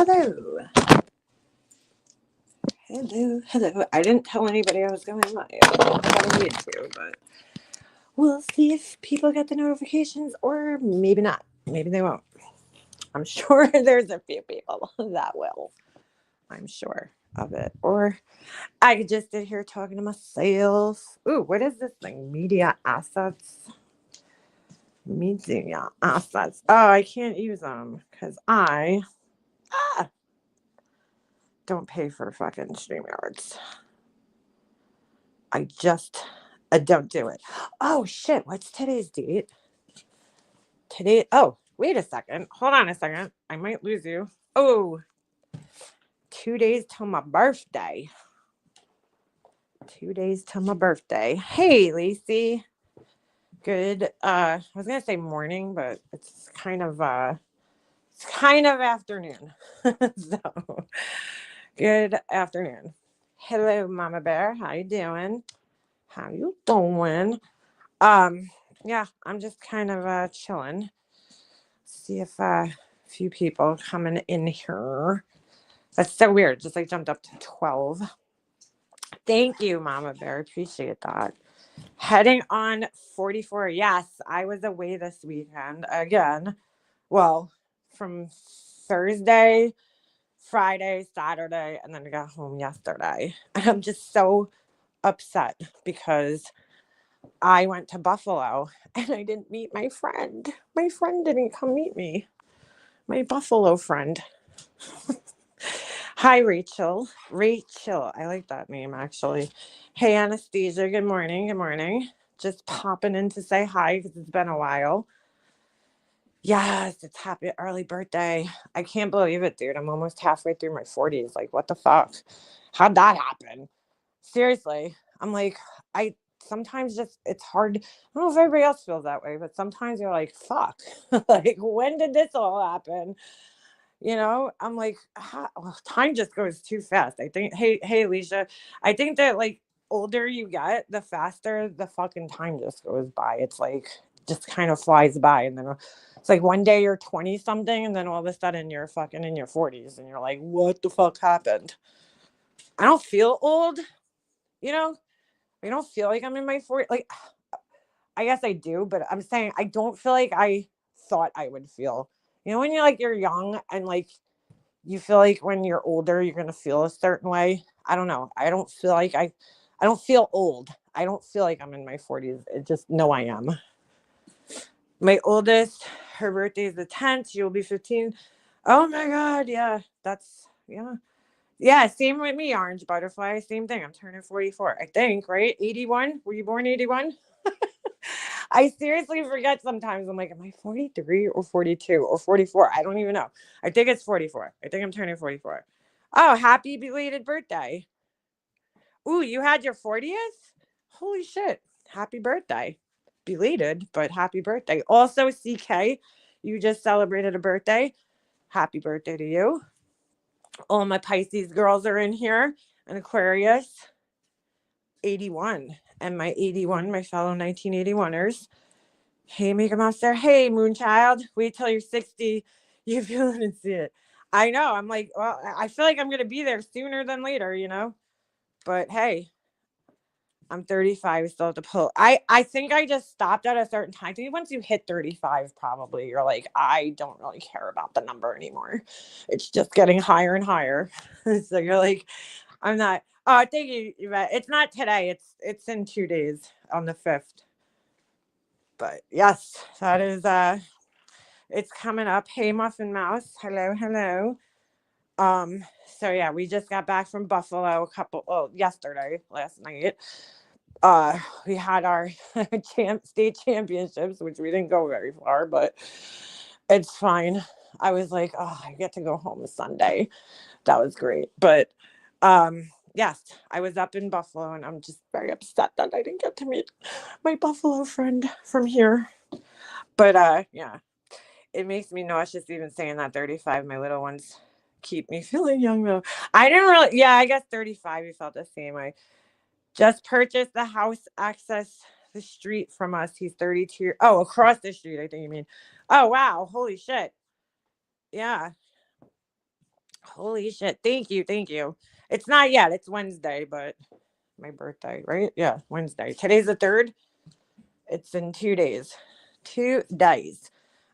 hello. Hello, hello. I didn't tell anybody I was going live. I don't need to, but we'll see if people get the notifications or maybe not. Maybe they won't. I'm sure there's a few people that will. I'm sure of it. Or I could just sit here talking to myself. Ooh, what is this thing? Media assets. Media assets. Oh, I can't use them because I don't pay for fucking StreamYards. I don't do it. Oh shit, what's today's date? Wait a second. Hold on a second. I might lose you. Oh, 2 days till my birthday. 2 days till my birthday. Hey, Lacey. Good. I was gonna say morning, but it's kind of afternoon. So good afternoon. Hello, Mama Bear. How you doing? How you doing? Um, yeah, I'm just kind of chilling. See if a few people coming in here. That's so weird. Just like jumped up to 12. Thank you, Mama Bear. Appreciate that. Heading on 44. Yes, I was away this weekend again. Well, from Thursday, Friday, Saturday, and then I got home yesterday. And I'm just so upset because I went to Buffalo and I didn't meet my friend. My friend didn't come meet me. My Buffalo friend. Hi, Rachel. Rachel. I like that name, actually. Hey, Anastasia. Good morning. Good morning. Just popping in to say hi because it's been a while. Yes, it's happy early birthday. I can't believe it, dude. I'm almost halfway through my 40s. Like, what the fuck? How'd that happen? Seriously. I'm like, I sometimes just, it's hard. I don't know if everybody else feels that way, but sometimes you're like, fuck. Like, when did this all happen? I'm like, time just goes too fast. I think, hey, Alicia, I think that like older you get, the faster the fucking time just goes by. It's like, just kind of flies by. And then it's like one day you're 20 something, and then all of a sudden you're fucking in your 40s, and you're like, what the fuck happened? I don't feel old, you know? I don't feel like I'm in my 40s. Like, I guess I do, but I'm saying I don't feel like I thought I would feel. When you're young and like you feel like when you're older you're gonna feel a certain way. I don't know. I don't feel like I don't feel old. I don't feel like I'm in my 40s. It just no, I am. My oldest, her birthday is the 10th. She'll be 15. Oh my god, yeah. Yeah, same with me, Orange Butterfly. Same thing. I'm turning 44, I think, right? 81. Were you born 81? I seriously forget sometimes. I'm like, am I 43 or 42 or 44? I don't even know. I think it's 44. I think I'm turning 44. Oh, happy belated birthday. Ooh, you had your 40th? Holy shit. Happy birthday. Belated, but happy birthday. Also, CK, you just celebrated a birthday. Happy birthday to you. All my Pisces girls are in here. An Aquarius, 81. And my 81, my fellow 1981ers. Hey, Mega Monster. Hey, Moonchild. Wait till you're 60. You feel it and see it. I know. I'm like, well, I feel like I'm going to be there sooner than later. But hey, I'm 35. I still have to pull. I think I just stopped at a certain time. I think once you hit 35, probably you're like, I don't really care about the number anymore. It's just getting higher and higher. So you're like, I'm not. Oh, thank you, Yvette. It's not today. It's in 2 days on the 5th. But yes, that is it's coming up. Hey, Muffin Mouse. Hello, hello. So yeah, we just got back from Buffalo yesterday, last night. We had our state championships, which we didn't go very far, but it's fine. I was like, oh, I get to go home Sunday. That was great. But yes, I was up in Buffalo, and I'm just very upset that I didn't get to meet my Buffalo friend from here. But yeah, it makes me nauseous even saying that 35. My little ones keep me feeling young though. I didn't really, yeah, I guess 35. You felt the same way. Just purchased the house access the street from us. He's 32. Oh, across the street, I think you mean. Oh, wow. Holy shit. Yeah. Holy shit. Thank you. Thank you. It's not yet. It's Wednesday, but my birthday, right? Yeah, Wednesday. Today's the 3rd. It's in 2 days. 2 days.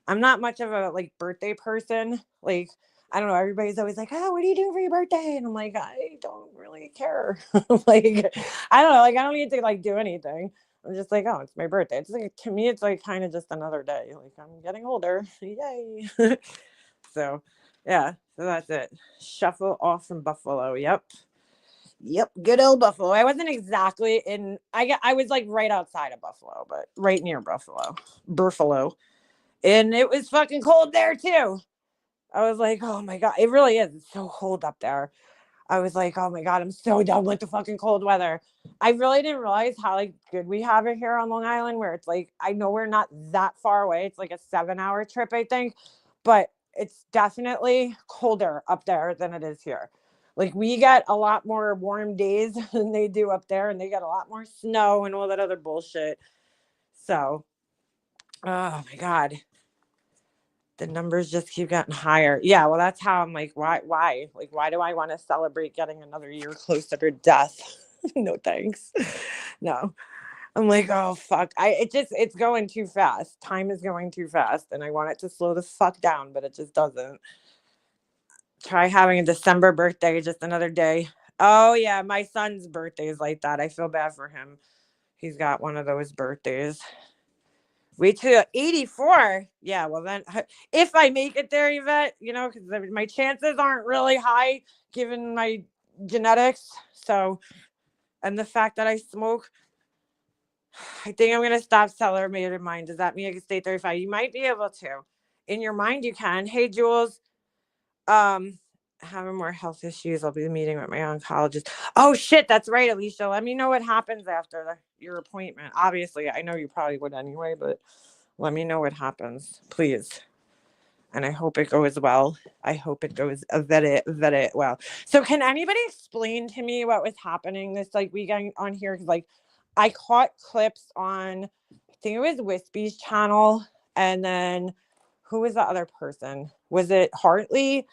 I'm not much of a like birthday person. Like, I don't know. Everybody's always like, "Oh, what are you doing for your birthday?" And I'm like, I don't really care. Like, I don't know. Like, I don't need to like do anything. I'm just like, oh, it's my birthday. It's like to me, it's like kind of just another day. Like I'm getting older. Yay. So, yeah. So that's it. Shuffle off from Buffalo. Yep. Yep, good old Buffalo. I wasn't exactly in. I was like right outside of Buffalo, but right near Buffalo, and it was fucking cold there too. I was like, oh my god, it really is. It's so cold up there. I was like, oh my god, I'm so done with the fucking cold weather. I really didn't realize how like good we have it here on Long Island, where it's like I know we're not that far away. It's like a 7-hour trip, I think, but it's definitely colder up there than it is here. Like we get a lot more warm days than they do up there, and they get a lot more snow and all that other bullshit. So, oh my god, the numbers just keep getting higher. Yeah, well, that's how I'm like, why? Like, why do I want to celebrate getting another year closer to death? No, thanks. No, I'm like, oh fuck. It's going too fast. Time is going too fast, and I want it to slow the fuck down, but it just doesn't. Try having a December birthday, just another day. Oh yeah, my son's birthday is like that. I feel bad for him. He's got one of those birthdays. Wait till 84. Yeah, well then, if I make it there, Yvette, because my chances aren't really high given my genetics. So, and the fact that I smoke, I think I'm gonna stop celebrating mine. Does that mean I can stay 35? You might be able to. In your mind, you can. Hey, Jules. Um, Having more health issues. I'll be meeting with my oncologist. Oh shit, that's right, Alicia. Let me know what happens after your appointment. Obviously, I know you probably would anyway, but let me know what happens, please. And I hope it goes well. I hope it goes very, very well. So can anybody explain to me what was happening this like weekend on here? Because like I caught clips on, I think it was Wispy's channel, and then who was the other person? Was it Hartley?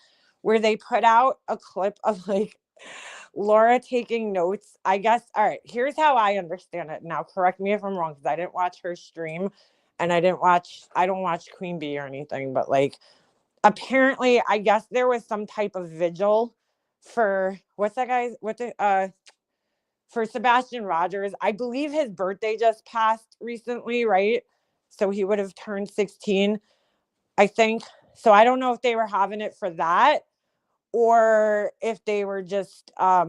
Where they put out a clip of like Laura taking notes. I guess, all right, here's how I understand it. Now, correct me if I'm wrong, because I didn't watch her stream and I don't watch Queen Bee or anything, but like apparently, I guess there was some type of vigil for what's that guy's for Sebastian Rogers. I believe his birthday just passed recently, right? So he would have turned 16, I think. So I don't know if they were having it for that or if they were just I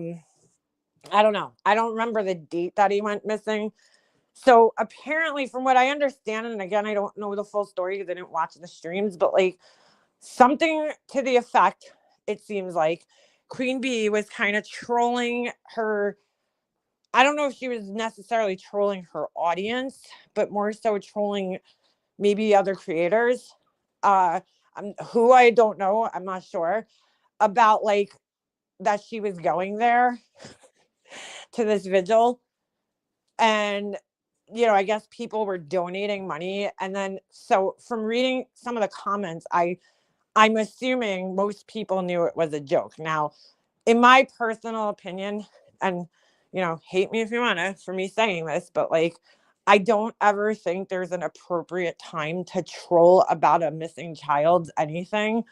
don't know. I don't remember the date that he went missing. So apparently, from what I understand, and again, I don't know the full story because I didn't watch the streams, but like something to the effect, it seems like Queen Bee was kind of trolling her. I don't know if she was necessarily trolling her audience, but more so trolling maybe other creators. Uh, who I don't know, I'm not sure about like that she was going there to this vigil. And, I guess people were donating money. And then, so from reading some of the comments, I'm assuming most people knew it was a joke. Now, in my personal opinion, and, hate me if you want to for me saying this, but like, I don't ever think there's an appropriate time to troll about a missing child's anything.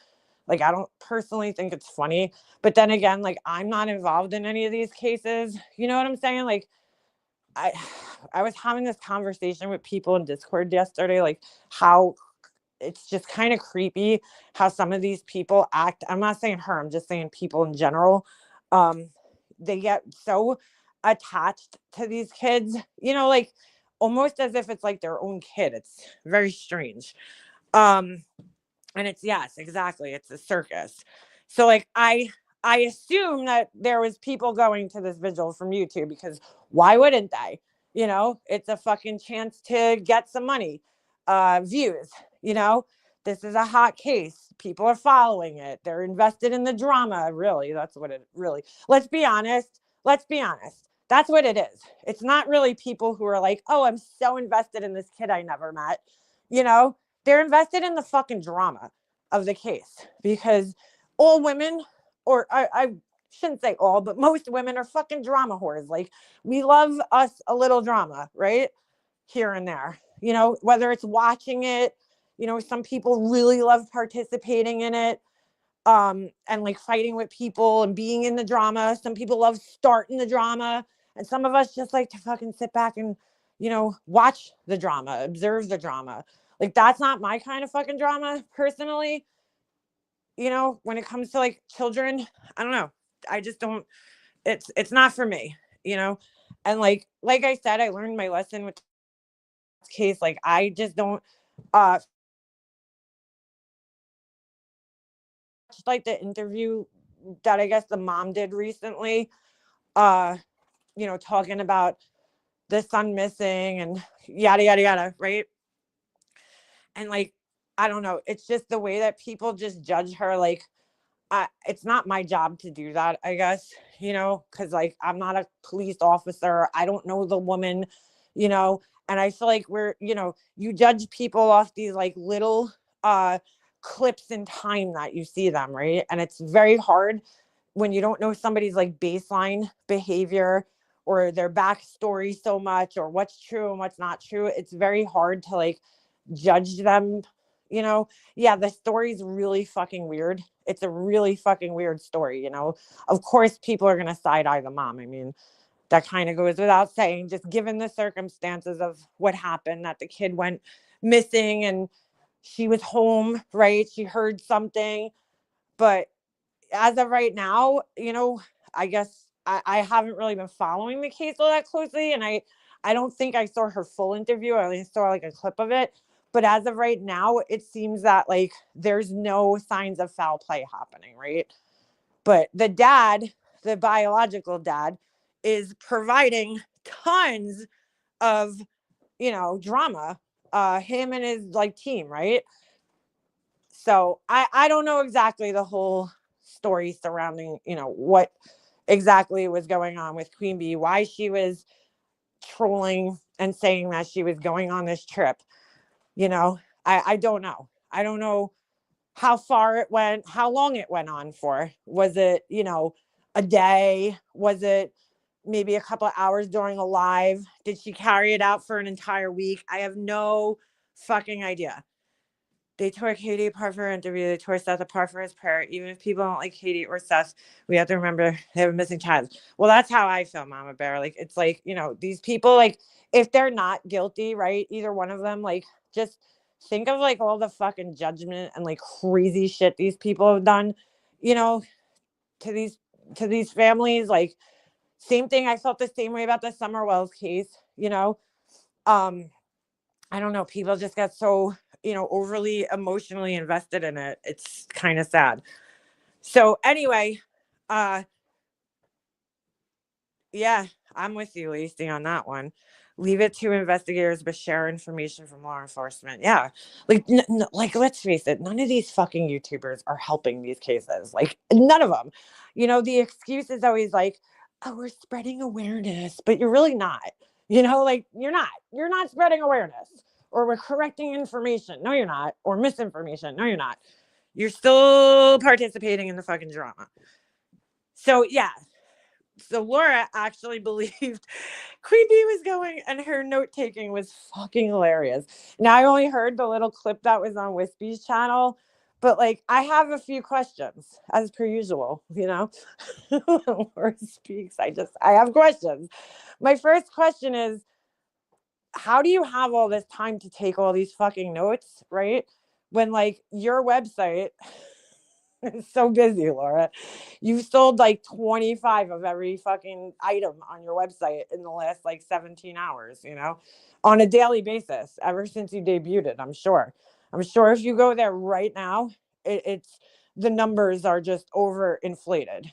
Like, I don't personally think it's funny. But then again, like, I'm not involved in any of these cases. You know what I'm saying? Like, I I was having this conversation with people in Discord yesterday, like how it's just kind of creepy how some of these people act. I'm not saying her, I'm just saying people in general. Um, they get so attached to these kids, like almost as if it's like their own kid. It's very strange. Um, and it's yes, exactly. It's a circus. So like I assume that there was people going to this vigil from YouTube because why wouldn't they? It's a fucking chance to get some money, views, you know. This is a hot case. People are following it. They're invested in the drama, really. That's what it really. Let's be honest. Let's be honest. That's what it is. It's not really people who are like, "Oh, I'm so invested in this kid I never met." You know, they're invested in the fucking drama of the case because all women or I shouldn't say all, but most women are fucking drama whores. Like, we love us a little drama, right? Here and there, whether it's watching it, some people really love participating in it, and like fighting with people and being in the drama. Some people love starting the drama, and some of us just like to fucking sit back and, watch the drama, observe the drama. Like, that's not my kind of fucking drama personally. When it comes to like children, I don't know. I just don't, it's not for me, you know? And like I said, I learned my lesson with this case. Like, I just don't, like the interview that I guess the mom did recently, uh, talking about the son missing and yada, yada, yada. Right. And like, I don't know. It's just the way that people just judge her. Like, it's not my job to do that, I guess, because like, I'm not a police officer. I don't know the woman, you know, and I feel like you judge people off these like little clips in time that you see them, right? And it's very hard when you don't know somebody's like baseline behavior or their backstory so much, or what's true and what's not true. It's very hard to like judge them, you know. Yeah, the story's really fucking weird. It's a really fucking weird story, Of course people are going to side eye the mom. I mean, that kind of goes without saying, just given the circumstances of what happened, that the kid went missing and she was home, right? She heard something. But as of right now, I guess I haven't really been following the case all that closely. And I don't think I saw her full interview. I only saw like a clip of it. But as of right now, it seems that like there's no signs of foul play happening, right? But the dad, the biological dad, is providing tons of, drama, him and his like team, right? So I don't know exactly the whole story surrounding, what exactly was going on with Queen Bee, why she was trolling and saying that she was going on this trip. I don't know. I don't know how far it went, how long it went on for. Was it, a day? Was it maybe a couple of hours during a live? Did she carry it out for an entire week? I have no fucking idea. They tore Katie apart for her interview. They tore Seth apart for his prayer. Even if people don't like Katie or Seth, we have to remember they have a missing child. Well, that's how I feel, Mama Bear. Like, it's like, these people, like, if they're not guilty, right? Either one of them, like, just think of like all the fucking judgment and like crazy shit these people have done, you know, to these families. Like, same thing. I felt the same way about the Summer Wells case. Um, I don't know. People just got so, overly emotionally invested in it. It's kind of sad. So anyway, uh, yeah, I'm with you, Lacey, on that one. Leave it to investigators, but share information from law enforcement. Yeah, like, like, let's face it, none of these fucking YouTubers are helping these cases. Like, none of them. The excuse is always like, "Oh, we're spreading awareness," but you're really not. Like, you're not. You're not spreading awareness, or we're correcting information. No, you're not. Or misinformation. No, you're not. You're still participating in the fucking drama. So yeah, so Laura actually believed Queen Bee was going, and her note taking was fucking hilarious. Now, I only heard the little clip that was on Wispy's channel, but like, I have a few questions as per usual. When Laura speaks, I have questions. My first question is, how do you have all this time to take all these fucking notes, right? When like your website it's so busy, Laura. You've sold like 25 of every fucking item on your website in the last like 17 hours, on a daily basis, ever since you debuted it, I'm sure. I'm sure if you go there right now, it's the numbers are just overinflated.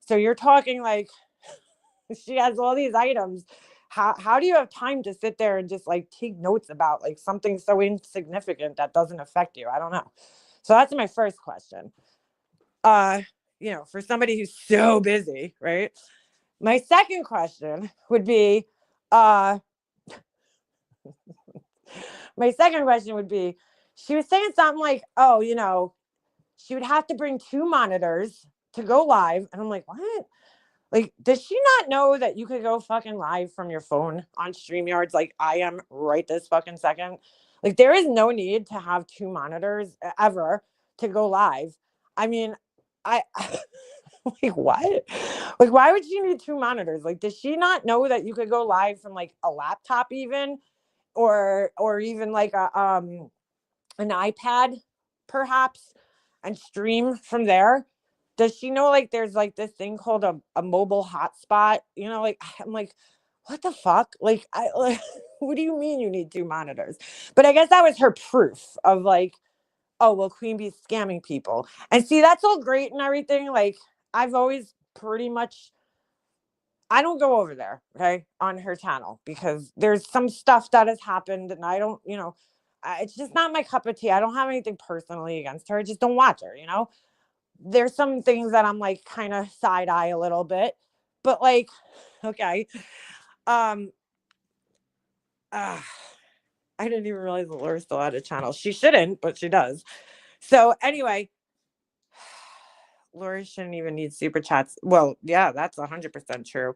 So you're talking like she has all these items. How do you have time to sit there and just like take notes about like something so insignificant that doesn't affect you? I don't know. So that's my first question. For somebody who's so busy, right? My second question would be, she was saying something like, oh, she would have to bring two monitors to go live. And I'm like, what? Like, does she not know that you could go fucking live from your phone on StreamYards like I am right this fucking second? Like, there is no need to have two monitors ever to go live. I mean, I like what? Like, why would you need two monitors? Like, does she not know that you could go live from like a laptop even, or even like an iPad, perhaps, and stream from there? Does she know like there's like this thing called a mobile hotspot? You know, like I'm like, what the fuck? Like I like, what do you mean you need two monitors? But I guess that was her proof of like, oh well, Queen Bee's scamming people. And see, that's all great and everything. Like I've always pretty much I don't go over there, okay, on her channel because there's some stuff that has happened and I don't, it's just not my cup of tea. I don't have anything personally against her. I just don't watch her, There's some things that I'm like kind of side eye a little bit, but like, okay. Um, uh, I didn't even realize Laura still had a channel. She shouldn't, but she does. So anyway, Laura shouldn't even need super chats. Well, yeah, that's 100% true.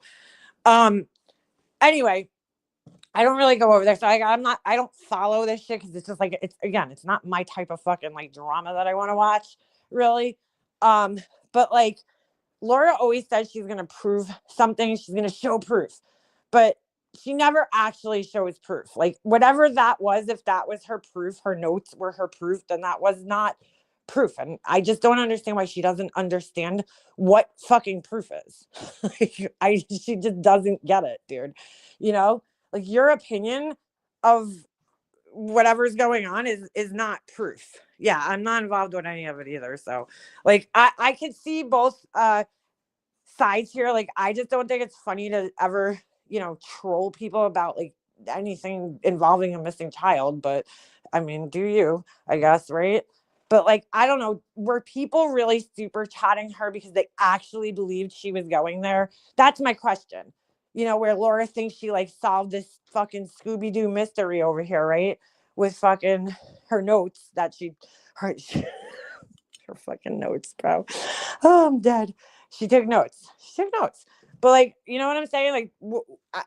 Anyway, I don't really go over there. So I don't follow this shit because it's just like, it's not my type of fucking like drama that I want to watch, really. But like, Laura always says she's going to prove something. She's going to show proof, but she never actually shows proof. Like whatever that was, if that was her proof, her notes were her proof, then that was not proof. And I just don't understand why she doesn't understand what fucking proof is. She just doesn't get it, dude. Like your opinion of whatever's going on is not proof. Yeah, I'm not involved with any of it either. So like I could see both sides here. Like I just don't think it's funny to ever, troll people about like anything involving a missing child. But I mean, do you, I guess, right? But like, I don't know, were people really super chatting her because they actually believed she was going there? That's my question. Where Laura thinks she like solved this fucking Scooby-Doo mystery over here, right? With fucking her notes that her fucking notes, bro. Oh, I'm dead. She took notes. But like, you know what I'm saying? Like,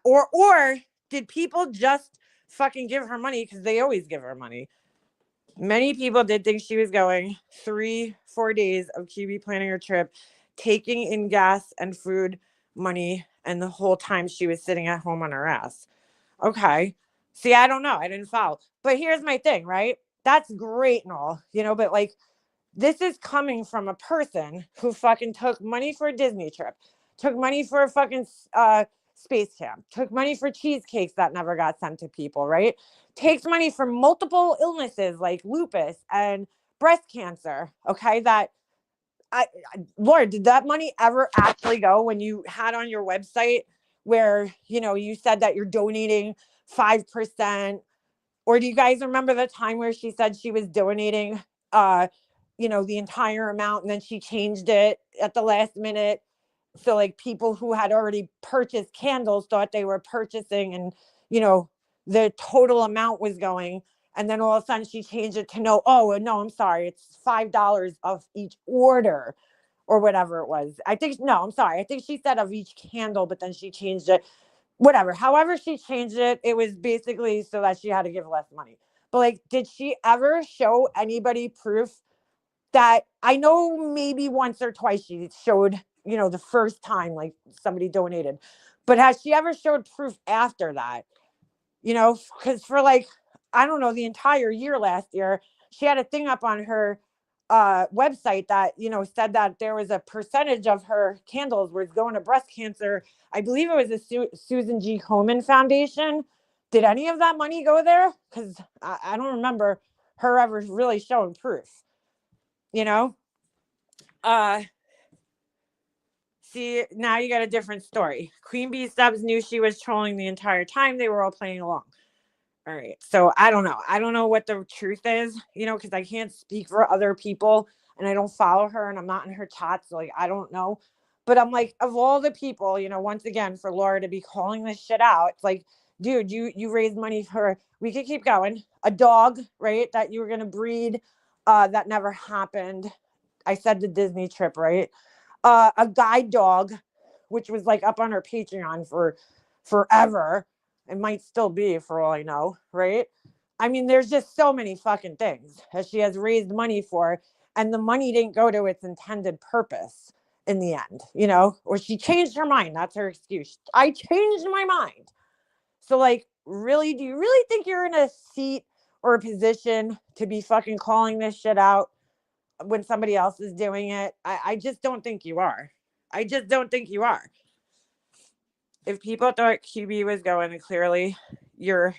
or did people just fucking give her money because they always give her money? Many people did think she was going 3-4 days of QB planning her trip, taking in gas and food money, and the whole time she was sitting at home on her ass. Okay. See, I don't know. I didn't follow. But here's my thing, right? That's great and all, but like, this is coming from a person who fucking took money for a Disney trip, took money for a fucking space camp, took money for cheesecakes that never got sent to people, right? Takes money for multiple illnesses like lupus and breast cancer. Okay. Lord, did that money ever actually go when you had on your website where, you said that you're donating 5%? Or do you guys remember the time where she said she was donating, the entire amount and then she changed it at the last minute? So like people who had already purchased candles thought they were purchasing and, the total amount was going. And then all of a sudden she changed it to no, I'm sorry. It's $5 of each order or whatever it was. I think she said of each candle, but then she changed it. Whatever. However she changed it, it was basically so that she had to give less money. But like, did she ever show anybody proof that I know maybe once or twice she showed, the first time like somebody donated, but has she ever showed proof after that? Because for like, I don't know, the entire year last year, she had a thing up on her website that, said that there was a percentage of her candles was going to breast cancer. I believe it was the Susan G. Komen Foundation. Did any of that money go there? Because I don't remember her ever really showing proof. See, now you got a different story. Queen Bee Stubbs knew she was trolling the entire time. They were all playing along. All right. So I don't know. I don't know what the truth is, because I can't speak for other people and I don't follow her and I'm not in her chats. So like, I don't know. But I'm like, of all the people, once again, for Laura to be calling this shit out, it's like, dude, you raised money for, we could keep going. A dog, right? That you were going to breed, that never happened. I said the Disney trip, right? a guide dog, which was like up on her Patreon for forever. It might still be for all I know, right? I mean, there's just so many fucking things that she has raised money for, and the money didn't go to its intended purpose in the end, you know, or she changed her mind. That's her excuse. I changed my mind. So, like, really, do you really think you're in a seat or a position to be fucking calling this shit out when somebody else is doing it? I just don't think you are. I just don't think you are. If people thought QB was going, clearly you're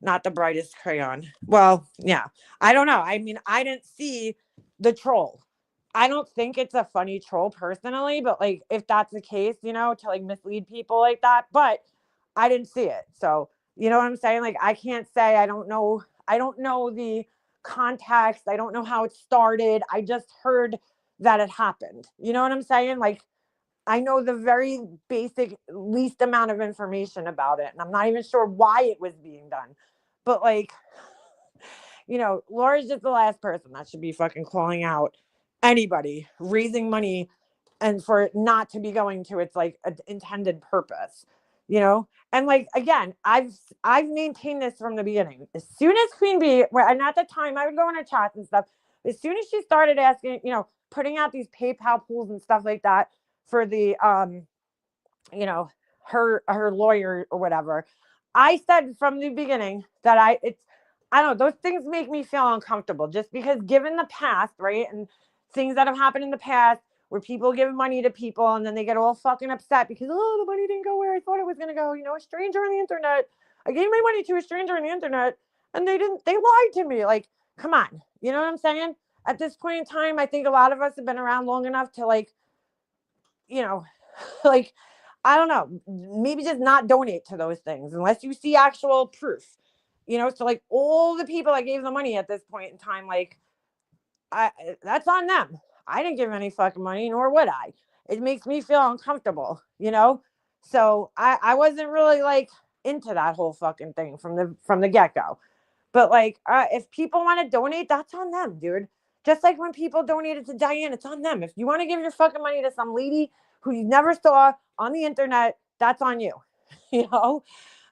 not the brightest crayon. Well, yeah. I don't know. I mean, I didn't see the troll. I don't think it's a funny troll personally, but like if that's the case, you know, to like mislead people like that, but I didn't see it. So, you know what I'm saying? Like I can't say I don't know. I don't know the context. I don't know how it started. I just heard that it happened. You know what I'm saying? Like I know the very basic least amount of information about it, and I'm not even sure why it was being done. But like, you know, Laura's just the last person that should be fucking calling out anybody raising money and for it not to be going to its like intended purpose, you know. And like again, I've maintained this from the beginning. As soon as Queen Bee, and at the time I would go in her chats and stuff, as soon as she started asking, you know, putting out these PayPal pools and stuff like that for the you know, her lawyer or whatever, I said from the beginning that I don't know, those things make me feel uncomfortable just because given the past, right? And things that have happened in the past where people give money to people and then they get all fucking upset because the money didn't go where I thought it was gonna go, you know, a stranger on the internet. I gave my money to a stranger on the internet and they lied to me. Like, come on. You know what I'm saying? At this point in time, I think a lot of us have been around long enough to like, you know, like I don't know, maybe just not donate to those things unless you see actual proof. You know, so like all the people that gave the money at this point in time, like I that's on them. I didn't give any fucking money, nor would I. It makes me feel uncomfortable, you know? So I wasn't really like into that whole fucking thing from the get-go. But like, if people want to donate, that's on them, dude. Just like when people donated to Diane, it's on them. If you want to give your fucking money to some lady who you never saw on the internet, that's on you. You know,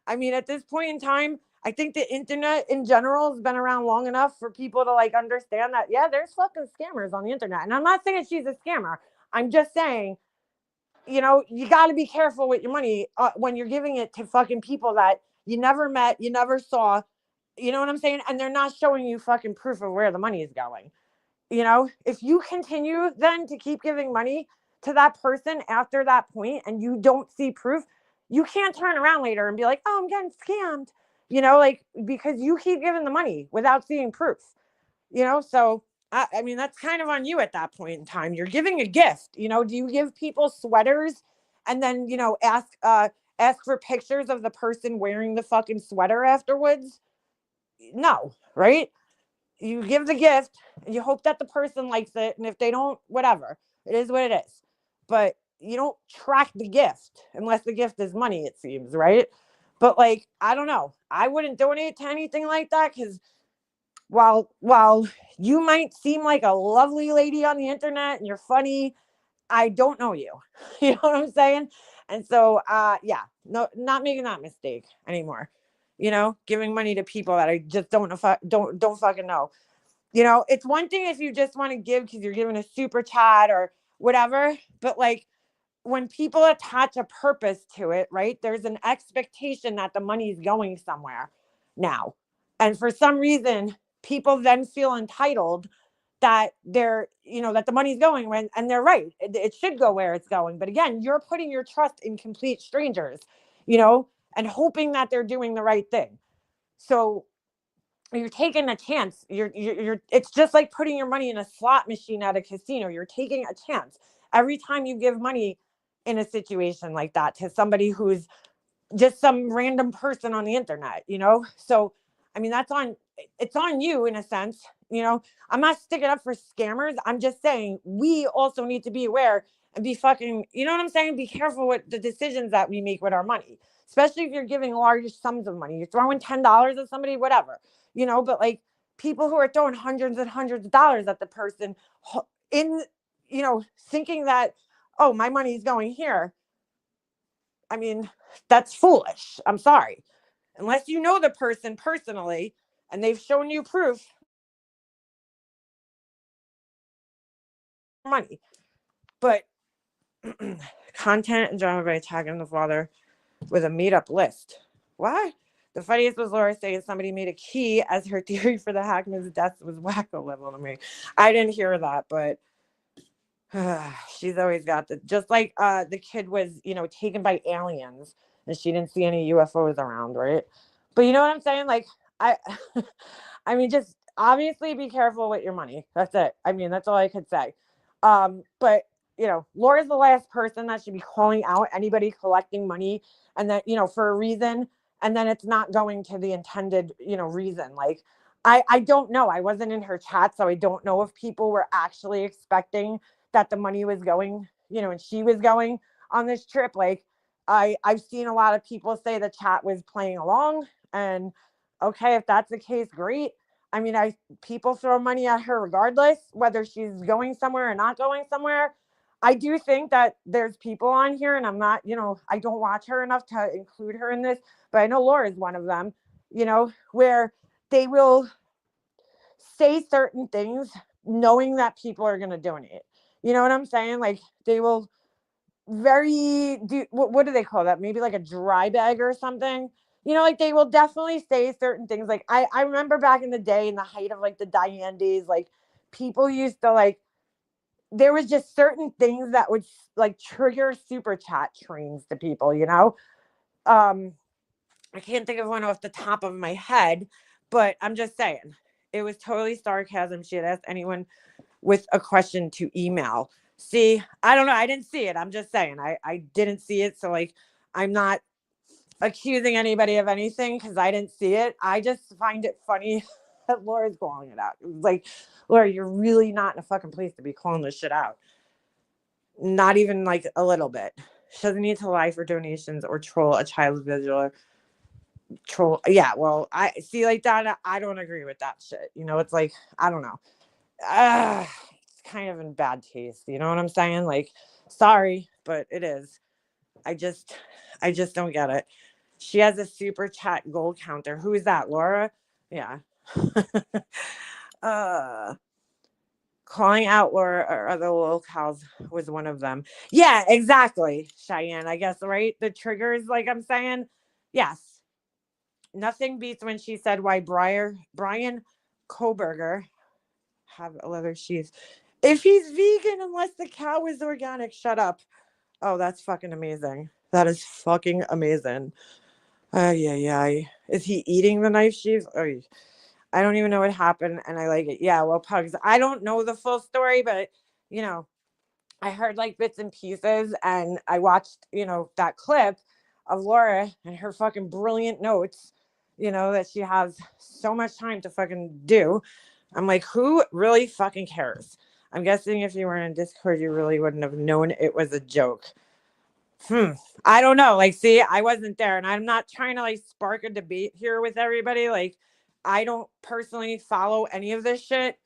I mean, at this point in time, I think the internet in general has been around long enough for people to like understand that, yeah, there's fucking scammers on the internet. And I'm not saying she's a scammer. I'm just saying, you know, you got to be careful with your money when you're giving it to fucking people that you never met, you never saw, you know what I'm saying? And they're not showing you fucking proof of where the money is going. You know, if you continue then to keep giving money to that person after that point and you don't see proof, you can't turn around later and be like, oh, I'm getting scammed, you know, like because you keep giving the money without seeing proof, you know? So, I mean, that's kind of on you at that point in time. You're giving a gift, you know, do you give people sweaters and then, you know, ask for pictures of the person wearing the fucking sweater afterwards? No, right? You give the gift and you hope that the person likes it. And if they don't, whatever, it is what it is. But you don't track the gift unless the gift is money, it seems, right? But like, I don't know. I wouldn't donate to anything like that because while you might seem like a lovely lady on the internet and you're funny, I don't know you. You know what I'm saying? And so yeah, no, not making that mistake anymore. You know, giving money to people that I just don't fucking know. You know, it's one thing if you just want to give because you're giving a super chat or whatever, but like when people attach a purpose to it, right? There's an expectation that the money is going somewhere now. And for some reason, people then feel entitled that they're, you know, that the money's going when, and they're right. It should go where it's going. But again, you're putting your trust in complete strangers, you know, and hoping that they're doing the right thing. So you're taking a chance. It's just like putting your money in a slot machine at a casino. You're taking a chance every time you give money in a situation like that to somebody who's just some random person on the internet, you know? So, I mean, it's on you in a sense, you know? I'm not sticking up for scammers. I'm just saying we also need to be aware and be fucking, you know what I'm saying? Be careful with the decisions that we make with our money, especially if you're giving large sums of money. You're throwing $10 at somebody, whatever, you know? But like people who are throwing hundreds and hundreds of dollars at the person in thinking that, oh, my money's going here. I mean, that's foolish. I'm sorry. Unless you know the person personally and they've shown you proof money. But content and drama by tagging the father with a meetup list. What? The funniest was Laura saying somebody made a key as her theory for the Hackman's death was wacko level to me. I didn't hear that, but she's always got just like the kid was, taken by aliens and she didn't see any UFOs around, right? But you know what I'm saying? Like, I I mean, just obviously be careful with your money. That's it. I mean, that's all I could say. But Laura's the last person that should be calling out anybody collecting money and that, for a reason, and then it's not going to the intended, reason. Like, I don't know. I wasn't in her chat, so I don't know if people were actually expecting that the money was going, and she was going on this trip. Like, I've seen a lot of people say the chat was playing along, and okay, if that's the case, great. I mean, people throw money at her regardless, whether she's going somewhere or not going somewhere. I do think that there's people on here, and I'm not, I don't watch her enough to include her in this, but I know Laura is one of them, where they will say certain things knowing that people are going to donate. You know what I'm saying? Like, they will what do they call that? Maybe like a dry bag or something. Like, they will definitely say certain things. Like, I remember back in the day, in the height of like the Diane days, like, people used to like, there was just certain things that would like trigger super chat trains to people, I can't think of one off the top of my head, but I'm just saying it was totally sarcasm. She had asked anyone with a question to email. See, I don't know. I didn't see it. I'm just saying I didn't see it. So, like, I'm not accusing anybody of anything because I didn't see it. I just find it funny that Laura's calling it out. Like, Laura, you're really not in a fucking place to be calling this shit out. Not even like a little bit. She doesn't need to lie for donations or troll a child vigil. Troll. Yeah, well, I see, like that. I don't agree with that shit. It's like, I don't know. It's kind of in bad taste. You know what I'm saying? Like, sorry, but it is. I just don't get it. She has a super chat goal counter. Who is that, Laura? Yeah. Calling out Laura or other locales was one of them. Yeah, exactly, Cheyenne. I guess, right? The triggers, like I'm saying. Yes. Nothing beats when she said why Brian Koberger have a leather sheath. If he's vegan, unless the cow is organic, shut up. Oh, that's fucking amazing. That is fucking amazing. Yeah. Is he eating the knife sheath? Oh, I don't even know what happened, and I like it. Yeah, well, Pugs, I don't know the full story, but, I heard like bits and pieces, and I watched, that clip of Laura and her fucking brilliant notes, that she has so much time to fucking do. I'm like, who really fucking cares? I'm guessing if you weren't in Discord, you really wouldn't have known it was a joke. I don't know. Like, see, I wasn't there, and I'm not trying to like spark a debate here with everybody. Like, I don't personally follow any of this shit.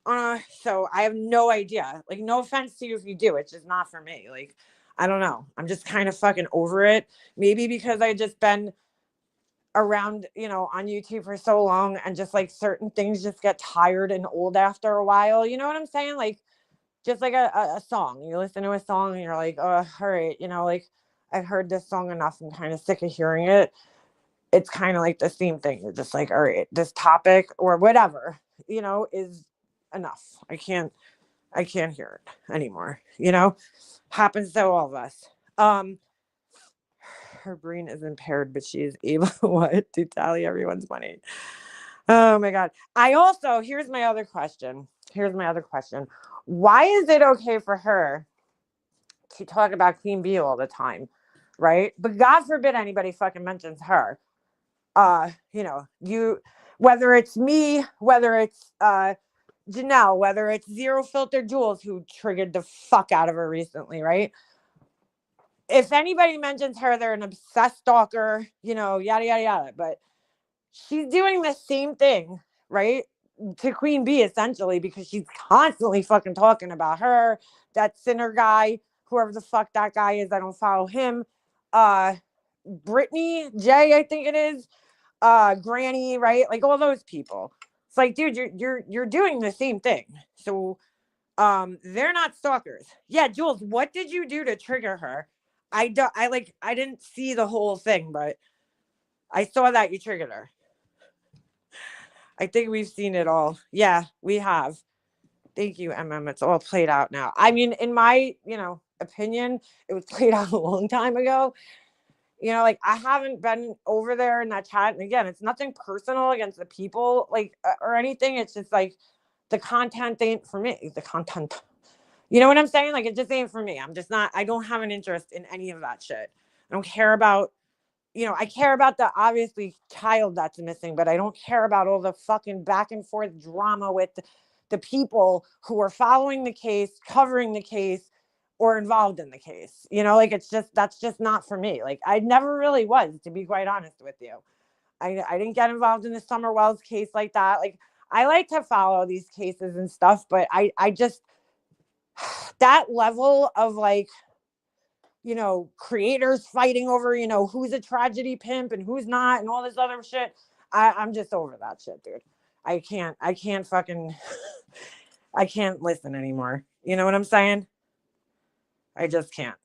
So I have no idea. Like, no offense to you if you do. It's just not for me. Like, I don't know. I'm just kind of fucking over it. Maybe because I just been around, on YouTube for so long, and just like certain things just get tired and old after a while. You know what I'm saying? Like, just like a song. You listen to a song and you're like, oh, all right, like, I've heard this song enough. I'm kind of sick of hearing it. It's kind of like the same thing. You're just like, all right, this topic or whatever, is enough. I can't hear it anymore. Happens to all of us. Her brain is impaired, but she is able to tally everyone's money. Oh my God. Here's my other question. Why is it okay for her to talk about Queen Bee all the time? Right? But God forbid anybody fucking mentions her. Whether it's me, whether it's Janelle, whether it's Zero Filter Jules, who triggered the fuck out of her recently, right? If anybody mentions her, they're an obsessed stalker, yada, yada, yada. But she's doing the same thing, right? to Queen Bee, essentially, because she's constantly fucking talking about her, that Sinner guy, whoever the fuck that guy is. I don't follow him. Brittany J, I think it is. Granny, right? Like all those people. It's like, dude, you're doing the same thing. So they're not stalkers. Yeah, Jules, what did you do to trigger her? I didn't see the whole thing, but I saw that you triggered her. I think we've seen it all. Yeah, we have. Thank you, MM. It's all played out now. I mean, in my, opinion, it was played out a long time ago. Like I haven't been over there in that chat. And again, it's nothing personal against the people, like, or anything. It's just like the content ain't for me. The content. You know what I'm saying? Like, it just ain't for me. I'm just not, I don't have an interest in any of that shit. I don't care about, I care about the obviously child that's missing, but I don't care about all the fucking back and forth drama with the people who are following the case, covering the case, or involved in the case. Like that's just not for me. Like I never really was, to be quite honest with you. I didn't get involved in the Summer Wells case like that. Like I like to follow these cases and stuff, but I just, that level of like, creators fighting over, who's a tragedy pimp and who's not and all this other shit. I'm just over that shit, dude. I can't fucking, I can't listen anymore. You know what I'm saying? I just can't.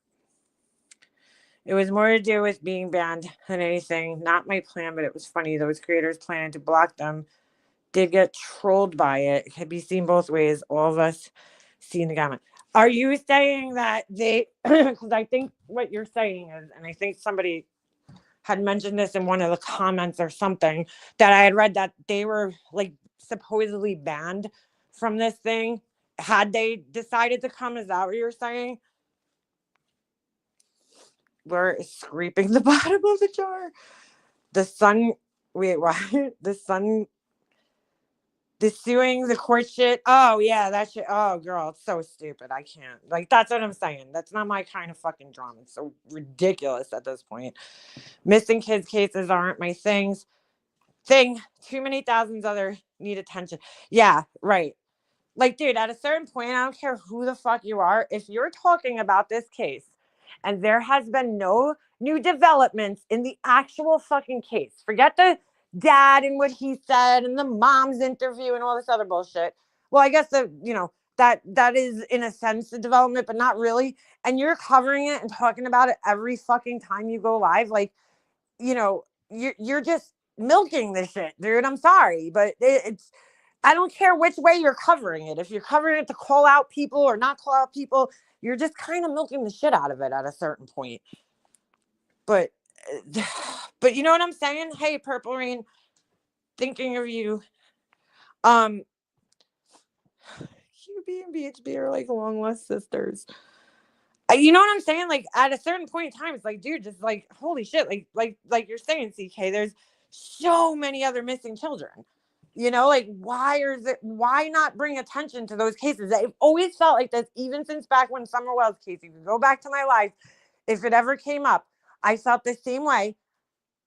It was more to do with being banned than anything. Not my plan, but it was funny. Those creators planning to block them did get trolled by it. It could be seen both ways. All of us seen the gamut. Are you saying that they, because I think what you're saying is, and I think somebody had mentioned this in one of the comments or something, that I had read that they were like supposedly banned from this thing. Had they decided to come? Is that what you're saying? We're scraping the bottom of the jar. The sun, wait, what? The sun, the suing, the court shit. Oh, yeah, that shit. Oh, girl, it's so stupid. I can't. Like, that's what I'm saying. That's not my kind of fucking drama. It's so ridiculous at this point. Missing kids cases aren't my thing. Too many thousands other need attention. Yeah, right. Like, dude, at a certain point, I don't care who the fuck you are. If you're talking about this case and there has been no new developments in the actual fucking case, forget the dad and what he said and the mom's interview and all this other bullshit. Well, I guess that is in a sense the development, but not really. And you're covering it and talking about it every fucking time you go live. Like, you're just milking this shit, dude. I'm sorry, but it's, I don't care which way you're covering it. If you're covering it to call out people or not call out people, you're just kind of milking the shit out of it at a certain point. But you know what I'm saying? Hey, Purple Rain, thinking of you. QB and BHB are like long lost sisters. You know what I'm saying? Like at a certain point in time, it's like, dude, just like, holy shit. Like you're saying, CK, there's so many other missing children. Like why not bring attention to those cases? I've always felt like this, even since back when Summer Wells case, you can go back to my life. If it ever came up, I felt the same way,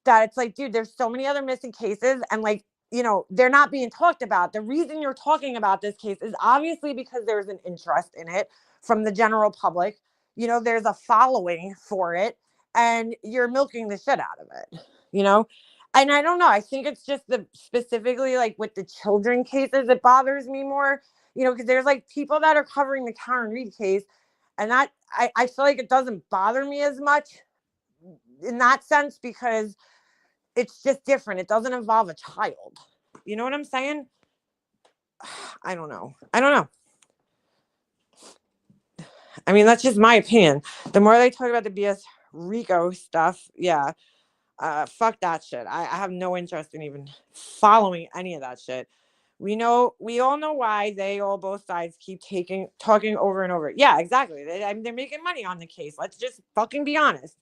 that it's like, dude, there's so many other missing cases and like, they're not being talked about. The reason you're talking about this case is obviously because there's an interest in it from the general public. There's a following for it and you're milking the shit out of it, And I don't know. I think it's just specifically like with the children cases, it bothers me more, because there's like people that are covering the Karen Reed case, and that I feel like it doesn't bother me as much in that sense because it's just different. It doesn't involve a child. You know what I'm saying? I don't know. I mean, that's just my opinion. The more they talk about the BS Rico stuff, yeah. Fuck that shit. I have no interest in even following any of that shit. We all know why both sides keep talking over and over. Yeah, exactly. They're making money on the case. Let's just fucking be honest.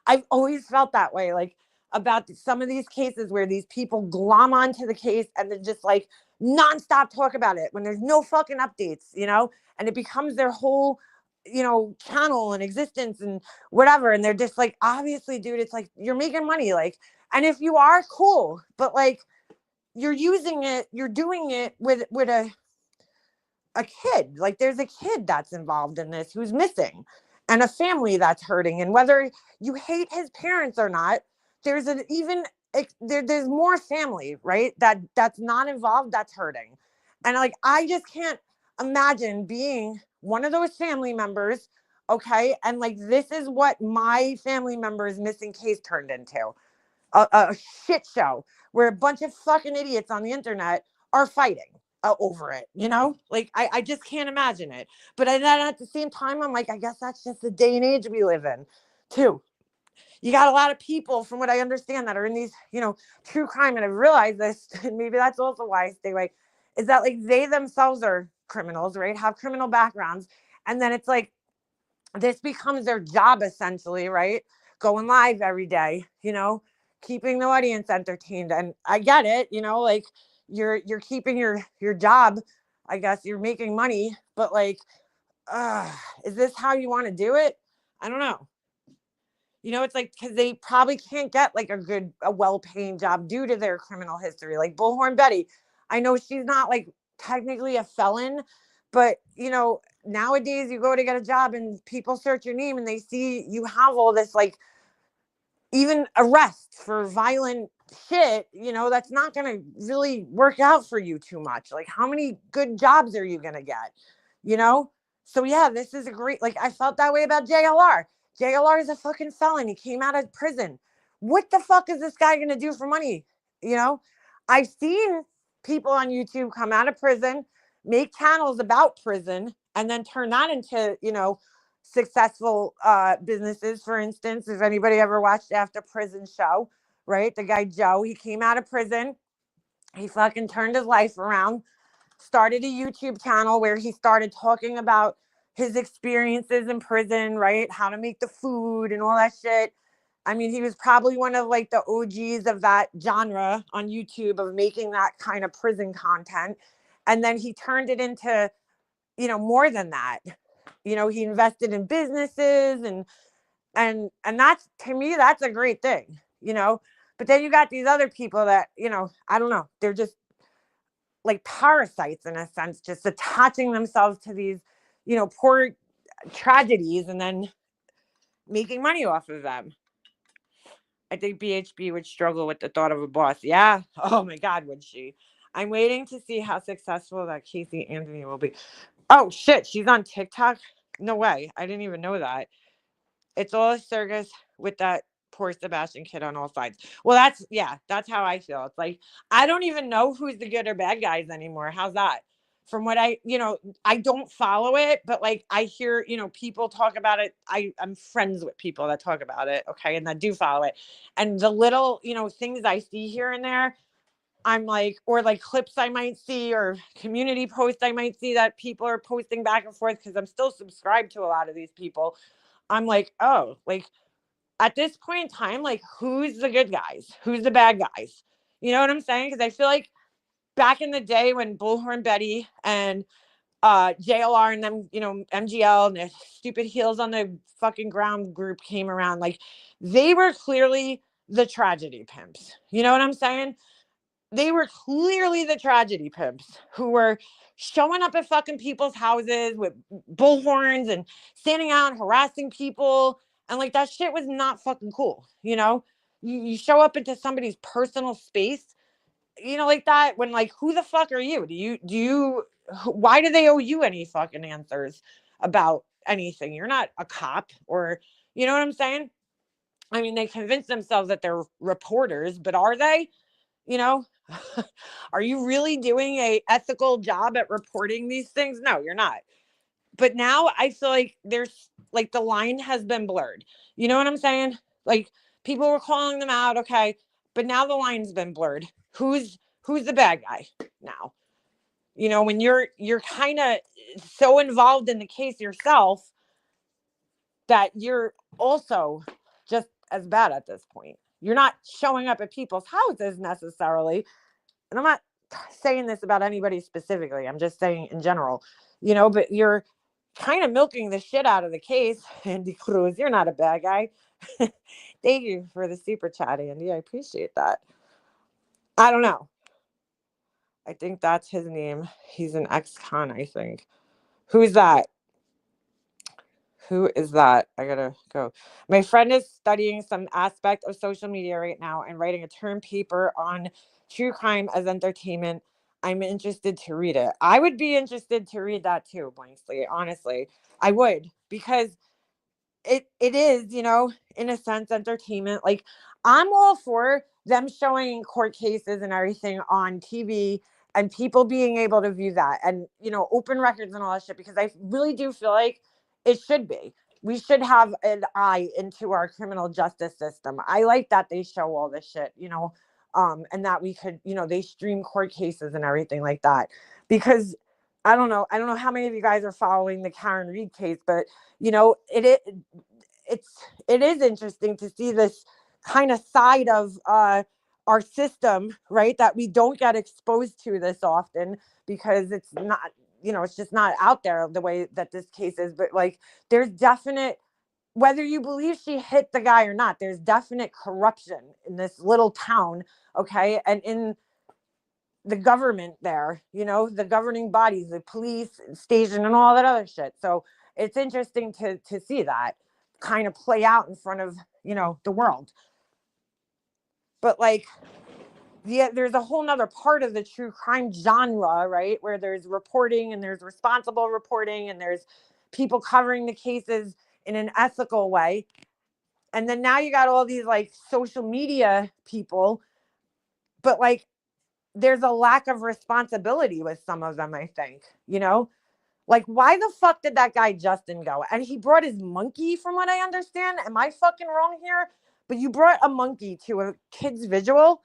I've always felt that way, like about some of these cases where these people glom onto the case and then just like nonstop talk about it when there's no fucking updates, and it becomes their whole channel and existence and whatever. And they're just like, obviously, dude, it's like you're making money. Like, and if you are, cool. But like, you're using it, you're doing it with a kid. Like there's a kid that's involved in this who's missing and a family that's hurting. And whether you hate his parents or not, there's an even there's more family, right? That's not involved, that's hurting. And like I just can't imagine being one of those family members, okay? And like this is what my family member's missing case turned into. A shit show where a bunch of fucking idiots on the internet are fighting over it, you know? Like, I just can't imagine it. But then at the same time, I'm like, I guess that's just the day and age we live in, too. You got a lot of people, from what I understand, that are in these, you know, true crime. And I've realized this, and maybe that's also why I stay away, is that, like, they themselves are criminals, right? Have criminal backgrounds. And then it's like, this becomes their job, essentially, right? Going live every day, you know, keeping the audience entertained. And I get it, you know, like you're keeping your job. I guess you're making money, but like, is this how you want to do it? I don't know. You know, it's like because they probably can't get like a well-paying job due to their criminal history. Like Bullhorn Betty, I know she's not like technically a felon, but you know, nowadays you go to get a job and people search your name and they see you have all this like even arrests for violent shit, you know, that's not going to really work out for you too much. Like, how many good jobs are you going to get, you know? So, yeah, this is a great, like, I felt that way about JLR. JLR is a fucking felon. He came out of prison. What the fuck is this guy going to do for money? You know, I've seen people on YouTube come out of prison, make channels about prison, and then turn that into, you know, successful businesses. For instance, if anybody ever watched After Prison show, right? The guy Joe, he came out of prison, he fucking turned his life around, started a YouTube channel where he started talking about his experiences in prison, right? How to make the food and all that shit. I mean, he was probably one of like the OGs of that genre on YouTube of making that kind of prison content. And then he turned it into, you know, more than that. You know, he invested in businesses and that's, to me, that's a great thing, you know. But then you got these other people that, you know, I don't know, they're just like parasites in a sense, just attaching themselves to these, you know, poor tragedies and then making money off of them. I think BHB would struggle with the thought of a boss. Yeah. Oh my God, would she? I'm waiting to see how successful that Casey Anthony will be. Oh shit, she's on TikTok? No way. I didn't even know that. It's all a circus with that poor Sebastian kid on all sides. Well, that's how I feel. It's like I don't even know who's the good or bad guys anymore. How's that? From what I don't follow it, but like I hear, people talk about it. I'm friends with people that talk about it, okay, and that do follow it. And the little, things I see here and there, I'm like, or like clips I might see or community posts I might see that people are posting back and forth because I'm still subscribed to a lot of these people. I'm like, oh, like at this point in time, like who's the good guys? Who's the bad guys? You know what I'm saying? Because I feel like back in the day when Bullhorn Betty and JLR and them, MGL and the stupid heels on the fucking ground group came around, like they were clearly the tragedy pimps. You know what I'm saying? They were clearly the tragedy pimps who were showing up at fucking people's houses with bullhorns and standing out and harassing people. And like that shit was not fucking cool. You show up into somebody's personal space, like that when like, who the fuck are you? Why do they owe you any fucking answers about anything? You're not a cop or, you know what I'm saying? I mean, they convince themselves that they're reporters, but are they? You know, are you really doing a ethical job at reporting these things? No, you're not. But now I feel like there's like the line has been blurred. You know what I'm saying? Like people were calling them out, okay, but now the line's been blurred. Who's the bad guy now? When you're kind of so involved in the case yourself that you're also just as bad at this point. You're not showing up at people's houses necessarily. And I'm not saying this about anybody specifically. I'm just saying in general, but you're kind of milking the shit out of the case. Andy Cruz, you're not a bad guy. Thank you for the super chat, Andy. I appreciate that. I don't know. I think that's his name. He's an ex-con, I think. Who's that? Who is that? I gotta go. My friend is studying some aspect of social media right now and writing a term paper on true crime as entertainment. I'm interested to read it. I would be interested to read that too, Blanksley. Honestly, I would, because it is, in a sense, entertainment. Like, I'm all for them showing court cases and everything on TV and people being able to view that and, open records and all that shit, because I really do feel like it should be. We should have an eye into our criminal justice system. I like that they show all this shit, and that we could, they stream court cases and everything like that. Because I don't know. I don't know how many of you guys are following the Karen Reed case, but it is interesting to see this kind of side of our system, right? That we don't get exposed to this often, because it's not, it's just not out there the way that this case is. But like, there's definite, whether you believe she hit the guy or not, there's definite corruption in this little town, okay? And in the government there, the governing bodies, the police station and all that other shit. So it's interesting to see that kind of play out in front of, the world. But like, yeah, there's a whole nother part of the true crime genre, right? Where there's reporting and there's responsible reporting and there's people covering the cases in an ethical way. And then now you got all these like social media people, but like, there's a lack of responsibility with some of them, I think, like, why the fuck did that guy Justin go? And he brought his monkey, from what I understand. Am I fucking wrong here? But you brought a monkey to a kid's vigil,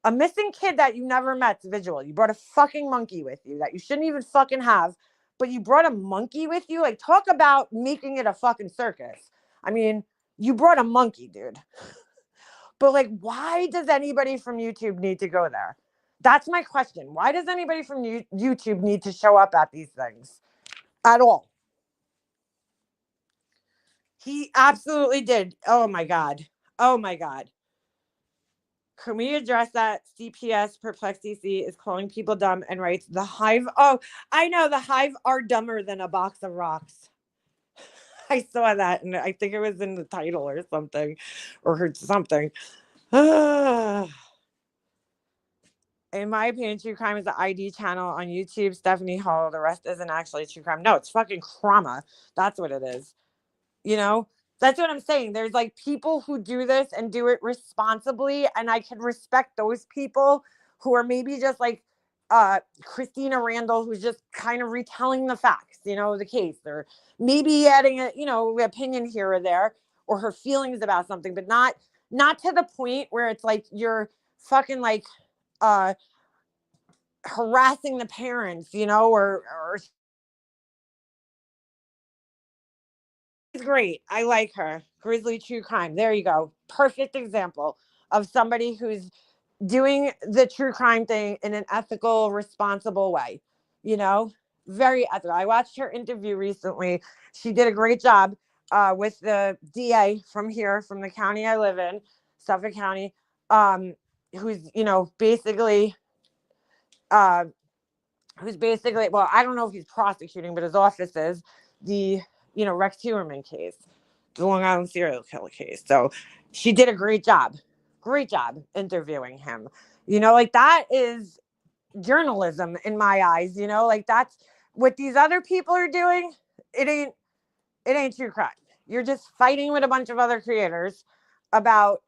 a missing kid that you never met's vigil. You brought a fucking monkey with you that you shouldn't even fucking have, but you brought a monkey with you? Like, talk about making it a fucking circus. I mean, you brought a monkey, dude. But like, why does anybody from YouTube need to go there? That's my question. Why does anybody from YouTube need to show up at these things at all? He absolutely did. Oh my God. Oh my God. Can we address that? CPS Perplexity is calling people dumb and writes the Hive. Oh, I know, the Hive are dumber than a box of rocks. I saw that, and I think it was in the title or something, or heard something. In my opinion, true crime is the ID channel on YouTube. Stephanie Hall. The rest isn't actually true crime. No, it's fucking trauma. That's what it is. That's what I'm saying. There's like people who do this and do it responsibly, and I can respect those people who are maybe just like Christina Randall, who's just kind of retelling the facts, the case, or maybe adding a opinion here or there, or her feelings about something, but not to the point where it's like you're fucking like harassing the parents, or she's great. I like her. Grizzly True Crime. There you go. Perfect example of somebody who's doing the true crime thing in an ethical, responsible way. Very ethical. I watched her interview recently. She did a great job with the DA from here, from the county I live in, Suffolk County, who's, basically, well, I don't know if he's prosecuting, but his office is the, Rex Heuermann case, the Long Island serial killer case. So she did a great job interviewing him. Like, that is journalism in my eyes. Like, that's what these other people are doing. It ain't true crime. You're just fighting with a bunch of other creators about,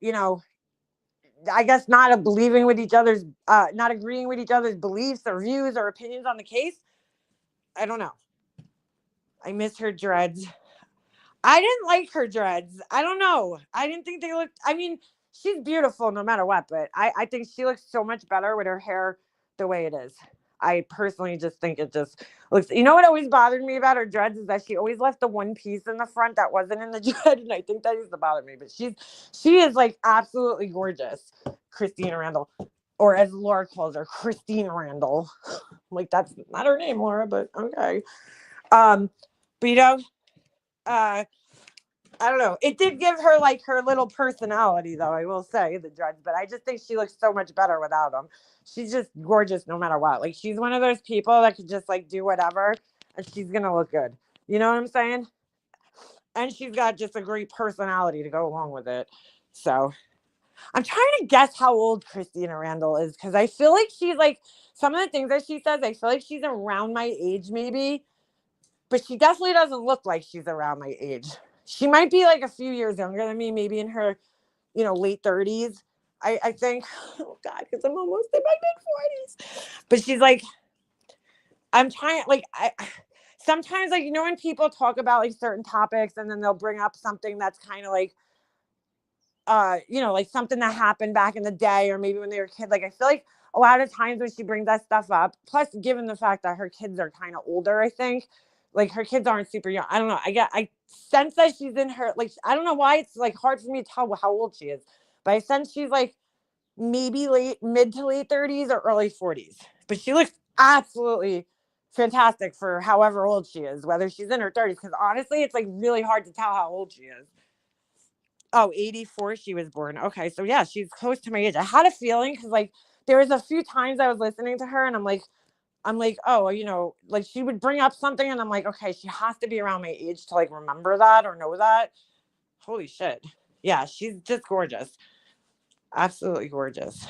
I guess not agreeing with each other's beliefs or views or opinions on the case. I don't know. I miss her dreads. I didn't like her dreads. I don't know. I didn't think they looked. I mean, she's beautiful no matter what, but I think she looks so much better with her hair the way it is. I personally just think it just looks. What always bothered me about her dreads is that she always left the one piece in the front that wasn't in the dread, and I think that used to bother me. But she is like absolutely gorgeous, Christina Randall, or as Laura calls her, Christina Randall. Like, that's not her name, Laura, but okay. But I don't know. It did give her like her little personality, though, I will say, the dreads, but I just think she looks so much better without them. She's just gorgeous no matter what. Like, she's one of those people that could just like do whatever and she's going to look good. You know what I'm saying? And she's got just a great personality to go along with it. So I'm trying to guess how old Christina Randall is because I feel like she's like some of the things that she says, I feel like she's around my age, maybe, but she definitely doesn't look like she's around my age. She might be like a few years younger than me, maybe in her, late 30s. I think, oh God, because I'm almost in my mid 40s. But she's like, I'm trying, like, sometimes, like, when people talk about like certain topics and then they'll bring up something that's kind of like, like something that happened back in the day or maybe when they were a kid. Like, I feel like a lot of times when she brings that stuff up, plus given the fact that her kids are kind of older, I think, like her kids aren't super young. I don't know. I sense that she's in her, like, I don't know why it's like hard for me to tell how old she is, but I sense she's like maybe mid to late 30s or early 40s. But she looks absolutely fantastic for however old she is, whether she's in her 30s. Because honestly, it's like really hard to tell how old she is. Oh, 84 she was born. Okay, so yeah, she's close to my age. I had a feeling because like there was a few times I was listening to her and I'm like, oh, like she would bring up something and I'm like, okay, she has to be around my age to like remember that or know that. Holy shit. Yeah, she's just gorgeous. Absolutely gorgeous.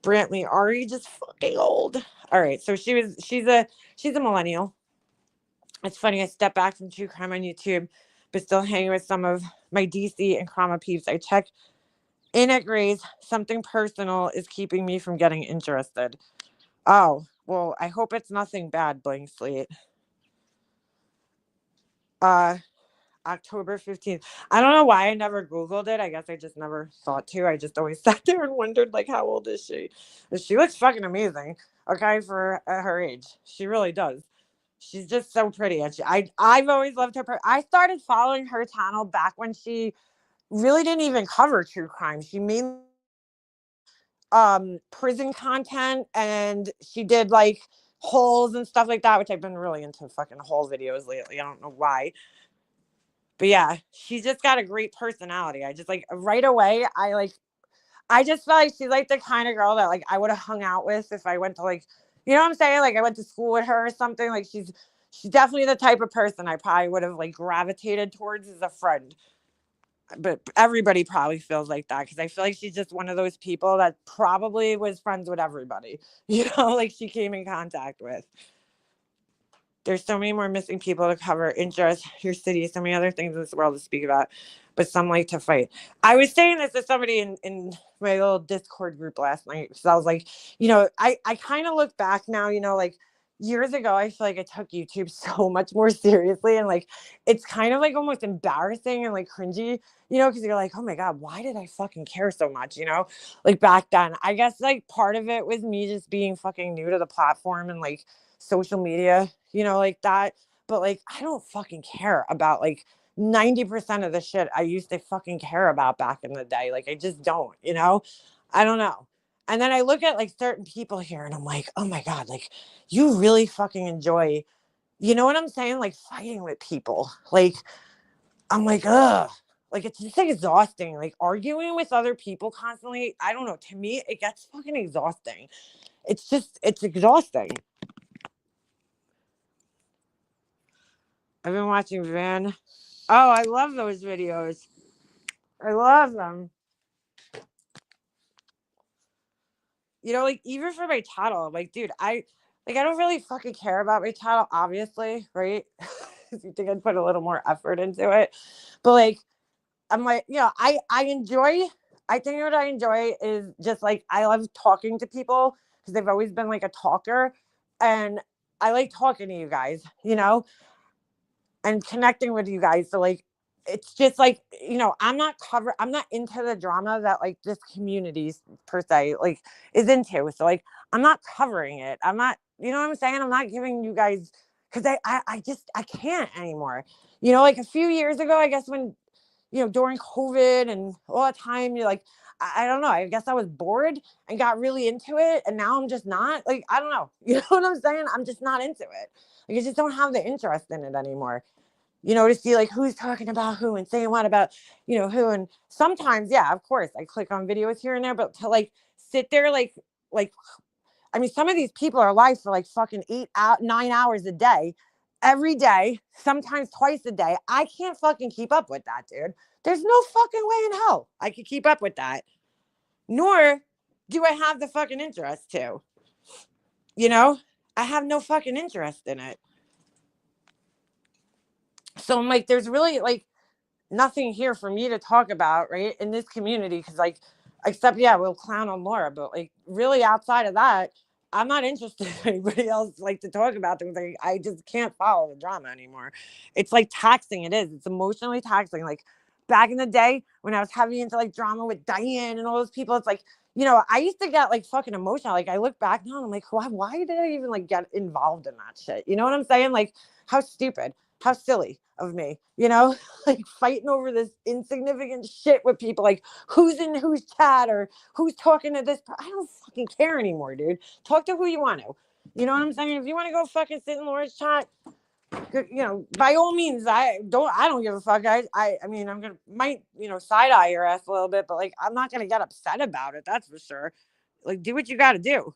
Brantley, our age is fucking old. All right, so she's a millennial. It's funny, I stepped back from true crime on YouTube, but still hanging with some of my DC and Krama peeps. I check in at Gray's. Something personal is keeping me from getting interested. Oh, well, I hope it's nothing bad, Blank Slate. Uh, October 15th. I don't know why I never Googled it. I guess I just never thought to. I just always sat there and wondered, like, how old is she? She looks fucking amazing, okay, for her age. She really does. She's just so pretty. And I've always loved her. I started following her channel back when she really didn't even cover true crime. She mainly prison content and she did like holes and stuff like that, which I've been really into fucking hole videos lately. I don't know why. But yeah, she's just got a great personality. I just like right away, I just felt like she's like the kind of girl that like I would have hung out with if I went to like, you know what I'm saying? Like I went to school with her or something. Like she's definitely the type of person I probably would have like gravitated towards as a friend. But everybody probably feels like that because I feel like she's just one of those people that probably was friends with everybody, like she came in contact with. There's so many more missing people to cover, interest, your city, so many other things in this world to speak about, but some like to fight. I was saying this to somebody in my little Discord group last night because I was like, I kind of look back now, like years ago, I feel like I took YouTube so much more seriously and like it's kind of like almost embarrassing and like cringy, because you're like, oh my God, why did I fucking care so much, like back then. I guess like part of it was me just being fucking new to the platform and like social media, like that. But like, I don't fucking care about like 90% of the shit I used to fucking care about back in the day. Like, I just don't, I don't know. And then I look at like certain people here and I'm like, oh my God, like you really fucking enjoy, you know what I'm saying? Like fighting with people. Like, I'm like, ugh. Like, it's just exhausting. Like, arguing with other people constantly. I don't know. To me, it gets fucking exhausting. It's exhausting. I've been watching Van. Oh, I love those videos. I love them. Like even for my channel, I'm like, dude, I don't really fucking care about my channel, obviously, right? You think I'd put a little more effort into it. But like, I'm like, I enjoy, I think what I enjoy is just like, I love talking to people because they've always been like a talker. And I like talking to you guys, and connecting with you guys. So like it's just like, I'm not into the drama that like this community per se like is into. So like I'm not covering it. I'm not, you know what I'm saying? I'm not giving you guys because I can't anymore. Like a few years ago, I guess when, during COVID and all the time, you're like, I don't know. I guess I was bored and got really into it. And now I'm just not like, I don't know. You know what I'm saying? I'm just not into it. Like I just don't have the interest in it anymore. to see like who's talking about who and saying what about, who. And sometimes, yeah, of course, I click on videos here and there, but to like sit there, like, I mean, some of these people are live for like fucking 9 hours a day, every day, sometimes twice a day. I can't fucking keep up with that, dude. There's no fucking way in hell I could keep up with that. Nor do I have the fucking interest to. I have no fucking interest in it. So I'm like, there's really like nothing here for me to talk about, right, in this community, because like, except yeah, we'll clown on Laura, but like really outside of that, I'm not interested in anybody else like to talk about things. Like, I just can't follow the drama anymore. It's like taxing. It's emotionally taxing. Like back in the day when I was heavy into like drama with Diane and all those people, it's like, I used to get like fucking emotional. Like I look back now and I'm like, why did I even like get involved in that shit? You know what I'm saying? Like, how stupid, how silly of me, like fighting over this insignificant shit with people, like who's in whose chat or who's talking to this. I don't fucking care anymore, dude. Talk to who you want to. You know what I'm saying? If you want to go fucking sit in Laura's chat, by all means. I don't give a fuck. I mean, might side eye your ass a little bit, but like I'm not gonna get upset about it. That's for sure. Like, do what you got to do.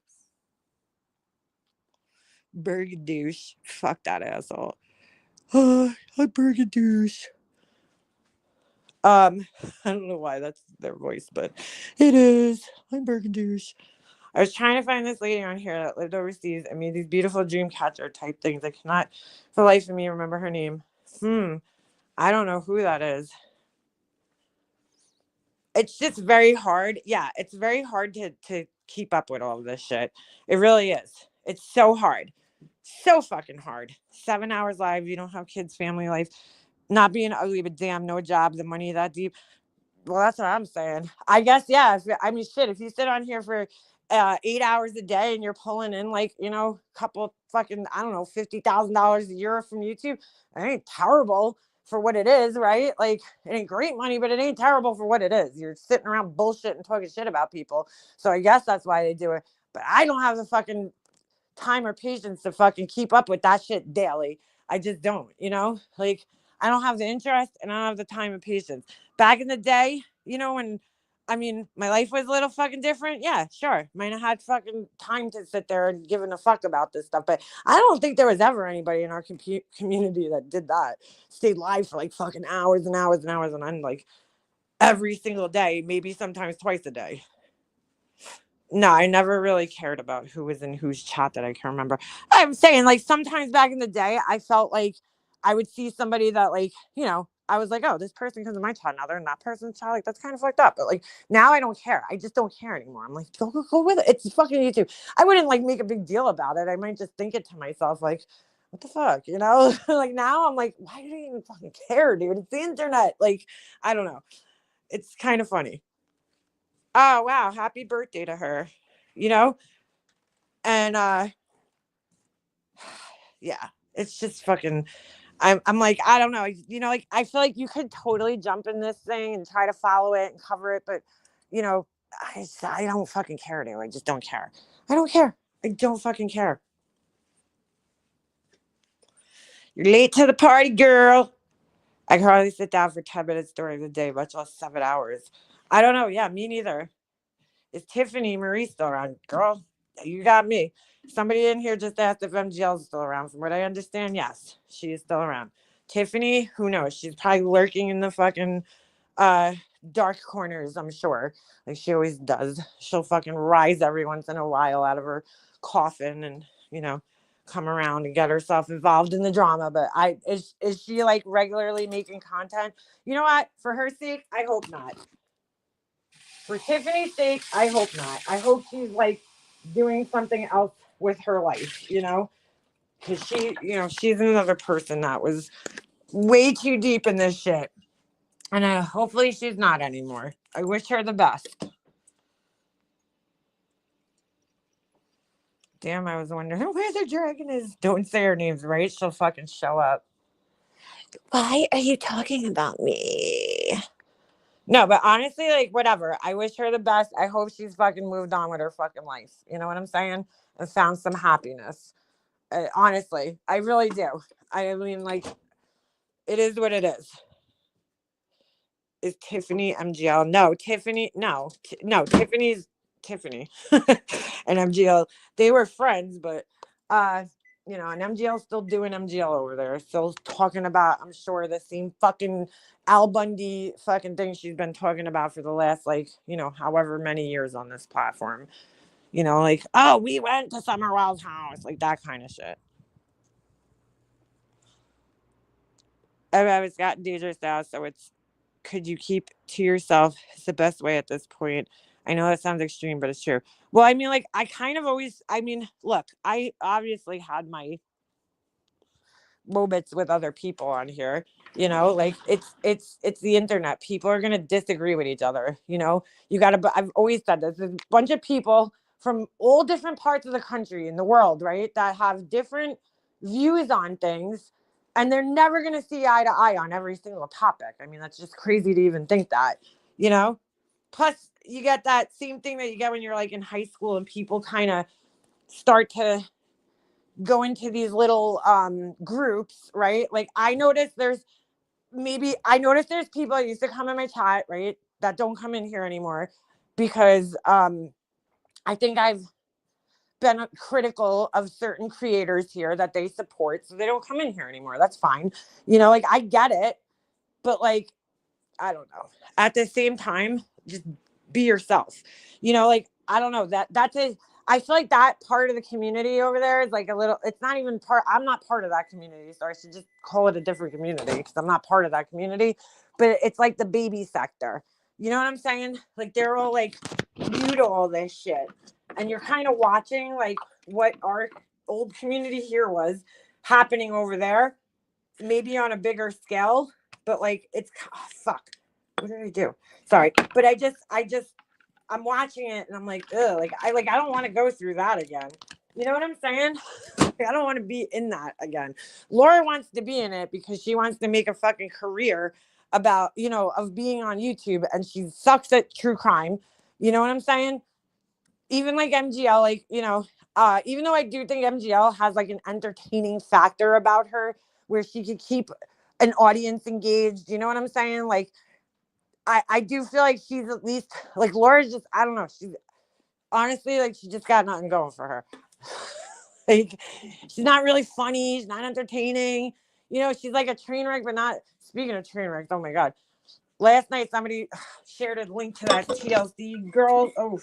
Burgadouche. Fuck that asshole. I'm Burgadouche. I don't know why that's their voice, but it is. I'm Burgadouche. I was trying to find this lady on here that lived overseas and made these beautiful dream catcher type things. I cannot for the life of me remember her name. I don't know who that is. It's just very hard. Yeah, it's very hard to keep up with all of this shit. It really is. It's so hard. So fucking hard. 7 hours live. You don't have kids, family life. Not being ugly, but damn, no job. The money that deep. Well, that's what I'm saying. I guess, yeah. Shit, if you sit on here for 8 hours a day and you're pulling in like, a couple fucking, I don't know, $50,000 a year from YouTube, it ain't terrible for what it is, right? Like, it ain't great money, but it ain't terrible for what it is. You're sitting around bullshit and talking shit about people. So I guess that's why they do it. But I don't have the fucking time or patience to fucking keep up with that shit daily. I just don't, like I don't have the interest and I don't have the time and patience. Back in the day, when my life was a little fucking different. Yeah, sure. Might have had fucking time to sit there and giving a fuck about this stuff. But I don't think there was ever anybody in our community that did that. Stayed live for like fucking hours and hours and hours and I'm like every single day, maybe sometimes twice a day. No, I never really cared about who was in whose chat that I can remember. I'm saying, like, sometimes back in the day, I felt like I would see somebody that, like, I was like, oh, this person comes in my chat. Now they're in that person's chat. Like, that's kind of fucked up. But, like, now I don't care. I just don't care anymore. I'm like, go with it. It's fucking YouTube. I wouldn't, like, make a big deal about it. I might just think it to myself, like, what the fuck, like, now I'm like, why do you even fucking care, dude? It's the internet. Like, I don't know. It's kind of funny. Oh, wow. Happy birthday to her, you know? And yeah, it's just fucking I'm like, I don't know, like I feel like you could totally jump in this thing and try to follow it and cover it, but I don't fucking care anymore. I just don't care. I don't care. I don't fucking care. You're late to the party, girl. I can hardly sit down for 10 minutes during the day, much less 7 hours. I don't know. Yeah, me neither. Is Tiffany Marie still around? Girl, you got me. Somebody in here just asked if MGL is still around. From what I understand, yes, she is still around. Tiffany, who knows? She's probably lurking in the fucking uh dark corners, I'm sure. Like she always does. She'll fucking rise every once in a while out of her coffin and, come around and get herself involved in the drama. But is she like regularly making content? You know what? For her sake, I hope not. For Tiffany's sake, I hope not. I hope she's like doing something else with her life, because she's another person that was way too deep in this shit. And hopefully she's not anymore. I wish her the best. Damn, I was wondering where the dragon is. Don't say her name's right. She'll fucking show up. Why are you talking about me? No, but honestly, like, whatever. I wish her the best. I hope she's fucking moved on with her fucking life. You know what I'm saying? And found some happiness. Honestly, I really do. I mean, like, It is what it is. Is Tiffany MGL? No, Tiffany. No, no, Tiffany's Tiffany and MGL. They were friends, but and MGL's still doing MGL over there. Still talking about, I'm sure, the same fucking Al Bundy fucking thing she's been talking about for the last however many years on this platform. Like, oh, we went to Summerwell's house, like that kind of shit. It's got dangerous now, so it's could you keep to yourself? It's the best way at this point. I know that sounds extreme, but it's true. Well, I mean, like, I kind of always, look, I obviously had my moments with other people on here, like it's the internet. People are going to disagree with each other. You got to, I've always said this, there's a bunch of people from all different parts of the country in the world, right, that have different views on things, and they're never going to see eye to eye on every single topic. I mean, that's just crazy to even think that, plus you get that same thing that you get when you're like in high school and people kind of start to go into these little groups, right? Like I noticed there's people that used to come in my chat, right, that don't come in here anymore because I think I've been critical of certain creators here that they support, so they don't come in here anymore. That's fine. Like I get it, but like I don't know. At the same time, just be yourself. Like I don't know, that's a I feel like that part of the community over there is like a little, it's not even part, I'm not part of that community, so I should just call it a different community because I'm not part of that community. But it's like the baby sector. You know what I'm saying? Like they're all like new to all this shit. And you're kind of watching like what our old community here was happening over there, maybe on a bigger scale, but like it's fuck. What did I do? Sorry. But I'm watching it and I'm like, ugh, I don't want to go through that again. You know what I'm saying? I don't want to be in that again. Laura wants to be in it because she wants to make a fucking career about, of being on YouTube, and she sucks at true crime. You know what I'm saying? Even like MGL, like, even though I do think MGL has like an entertaining factor about her where she could keep an audience engaged. You know what I'm saying? Like, I do feel like she's at least like Laura's just, I don't know. She's honestly like, she just got nothing going for her. Like, she's not really funny. She's not entertaining. She's like a train wreck, but not, speaking of train wrecks, oh my God. Last night, somebody shared a link to that TLC girl. Oh,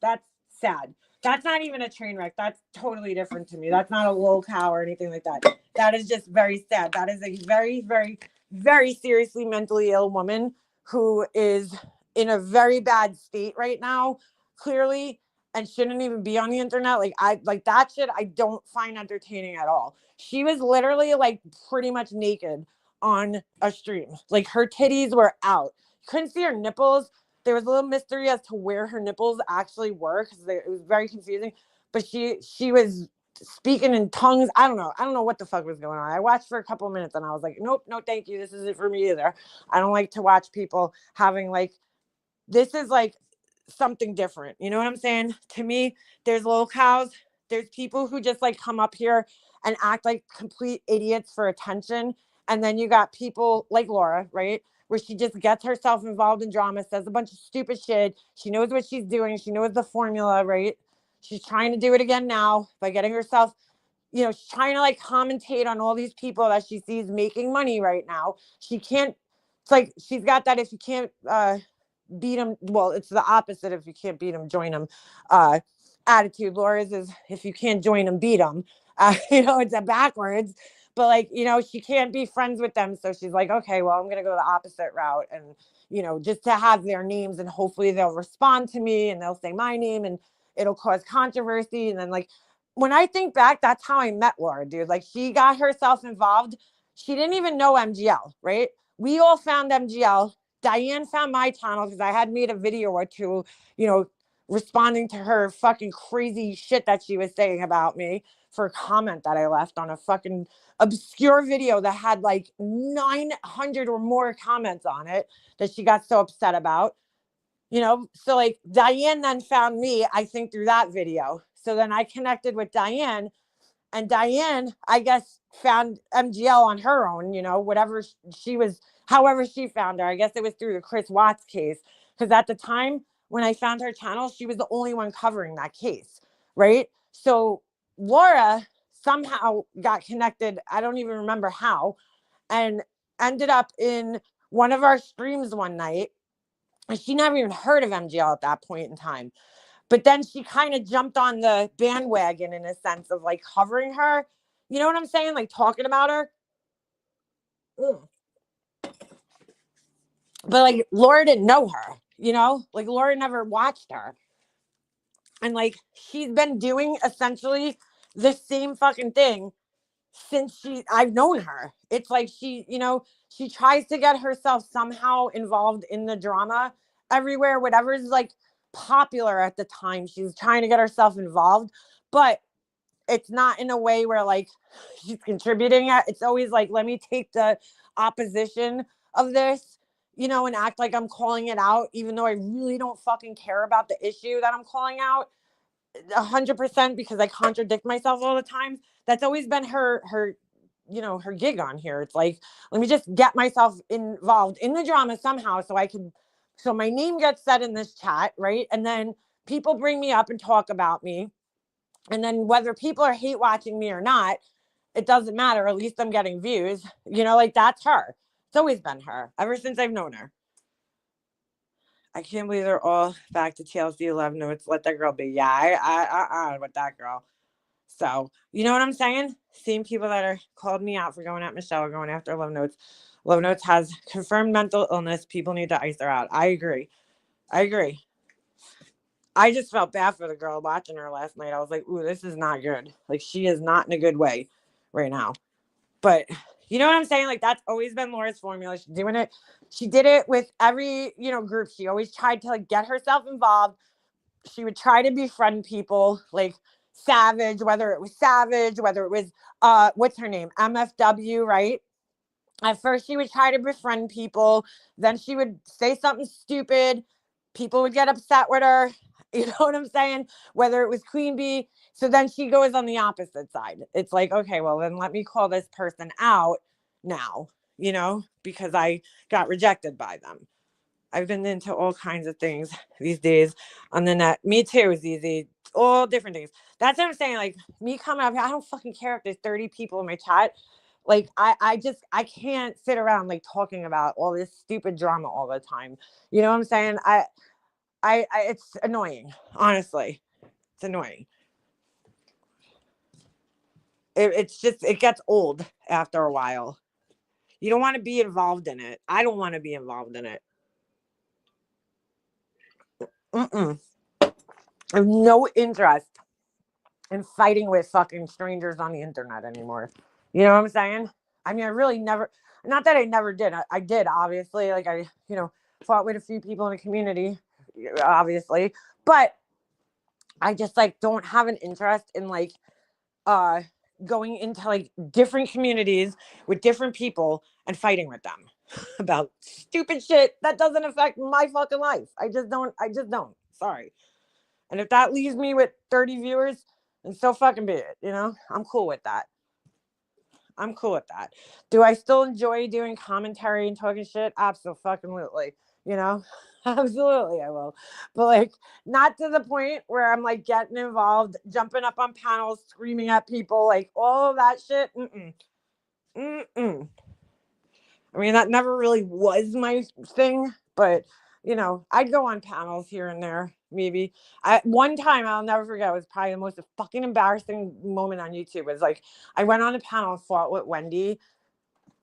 that's sad. That's not even a train wreck. That's totally different to me. That's not a low cow or anything like that. That is just very sad. That is a very, very, very seriously mentally ill woman who is in a very bad state right now, clearly, and shouldn't even be on the internet. Like that shit I don't find entertaining at all. She was literally like pretty much naked on a stream. Like her titties were out. You couldn't see her nipples. There was a little mystery as to where her nipples actually were because it was very confusing. But she was speaking in tongues. I don't know what the fuck was going on. I watched for a couple of minutes and I was like, nope, no, thank you. This isn't for me either. I don't like to watch people having like, this is like something different. You know what I'm saying? To me, there's little cows. There's people who just like come up here and act like complete idiots for attention. And then you got people like Laura, right? Where she just gets herself involved in drama, says a bunch of stupid shit. She knows what she's doing. She knows the formula, right? She's trying to do it again now by getting herself, she's trying to like commentate on all these people that she sees making money right now. She can't, it's like she's got that if you can't beat them, well, it's the opposite. If you can't beat them, join them attitude. Laura's is if you can't join them, beat them. It's a backwards. But like, she can't be friends with them. So she's like, okay, well, I'm going to go the opposite route. And, just to have their names and hopefully they'll respond to me and they'll say my name and it'll cause controversy. And then like, when I think back, that's how I met Laura, dude. Like she got herself involved. She didn't even know MGL, right? We all found MGL. Diane found my channel because I had made a video or two, responding to her fucking crazy shit that she was saying about me for a comment that I left on a fucking obscure video that had like 900 or more comments on it that she got so upset about. So like Diane then found me, I think, through that video. So then I connected with Diane And Diane, I guess, found MGL on her own, whatever she was, however she found her. I guess it was through the Chris Watts case. Because at the time when I found her channel, she was the only one covering that case, right? So Laura somehow got connected. I don't even remember how, and ended up in one of our streams one night. And she never even heard of MGL at that point in time. But then she kind of jumped on the bandwagon in a sense of like covering her. You know what I'm saying? Like talking about her. Ugh. But like Laura didn't know her, like Laura never watched her. And like she's been doing essentially the same fucking thing since I've known her. It's like she tries to get herself somehow involved in the drama everywhere, whatever's like popular at the time. She's trying to get herself involved, but it's not in a way where like she's contributing it. It's always like, let me take the opposition of this, and act like I'm calling it out, even though I really don't fucking care about the issue that I'm calling out 100% because I contradict myself all the time. That's always been her gig on here. It's like, let me just get myself involved in the drama somehow so my name gets said in this chat, right? And then people bring me up and talk about me. And then whether people are hate watching me or not, it doesn't matter. At least I'm getting views. Like that's her. It's always been her ever since I've known her. I can't believe they're all back to TLC 11 notes. Let that girl be. Yeah, I with that girl. So, you know what I'm saying? Same people that are called me out for going at Michelle, going after Love Notes. Love Notes has confirmed mental illness. People need to ice her out. I agree. I just felt bad for the girl watching her last night. I was like, ooh, this is not good. Like, she is not in a good way right now. But you know what I'm saying? Like, that's always been Laura's formula. She's doing it. She did it with every, group. She always tried to like get herself involved. She would try to befriend people like Savage, whether it was what's her name? MFW, right? At first, she would try to befriend people. Then she would say something stupid. People would get upset with her. You know what I'm saying? Whether it was Queen Bee. So then she goes on the opposite side. It's like, okay, well, then let me call this person out now, because I got rejected by them. I've been into all kinds of things these days on the net. Me too, ZZ. All different things. That's what I'm saying. Like, me coming up here, I don't fucking care if there's 30 people in my chat. Like, I can't sit around like talking about all this stupid drama all the time. You know what I'm saying? It's annoying. Honestly, it's annoying. It's just, it gets old after a while. You don't want to be involved in it. I don't want to be involved in it. I have no interest in fighting with fucking strangers on the internet anymore. You know what I'm saying? I mean, I really never, not that I never did. I did, obviously. Like, I, fought with a few people in the community, obviously. But I just, like, don't have an interest in, like, going into, like, different communities with different people and fighting with them about stupid shit that doesn't affect my fucking life. I just don't. Sorry. And if that leaves me with 30 viewers, then so fucking be it. I'm cool with that. Do I still enjoy doing commentary and talking shit? Absolutely. Absolutely I will. But like, not to the point where I'm like getting involved, jumping up on panels, screaming at people, like all of that shit. I mean, that never really was my thing, but I'd go on panels here and there, maybe. One time I'll never forget, it was probably the most fucking embarrassing moment on YouTube. Was like, I went on a panel, fought with Wendy,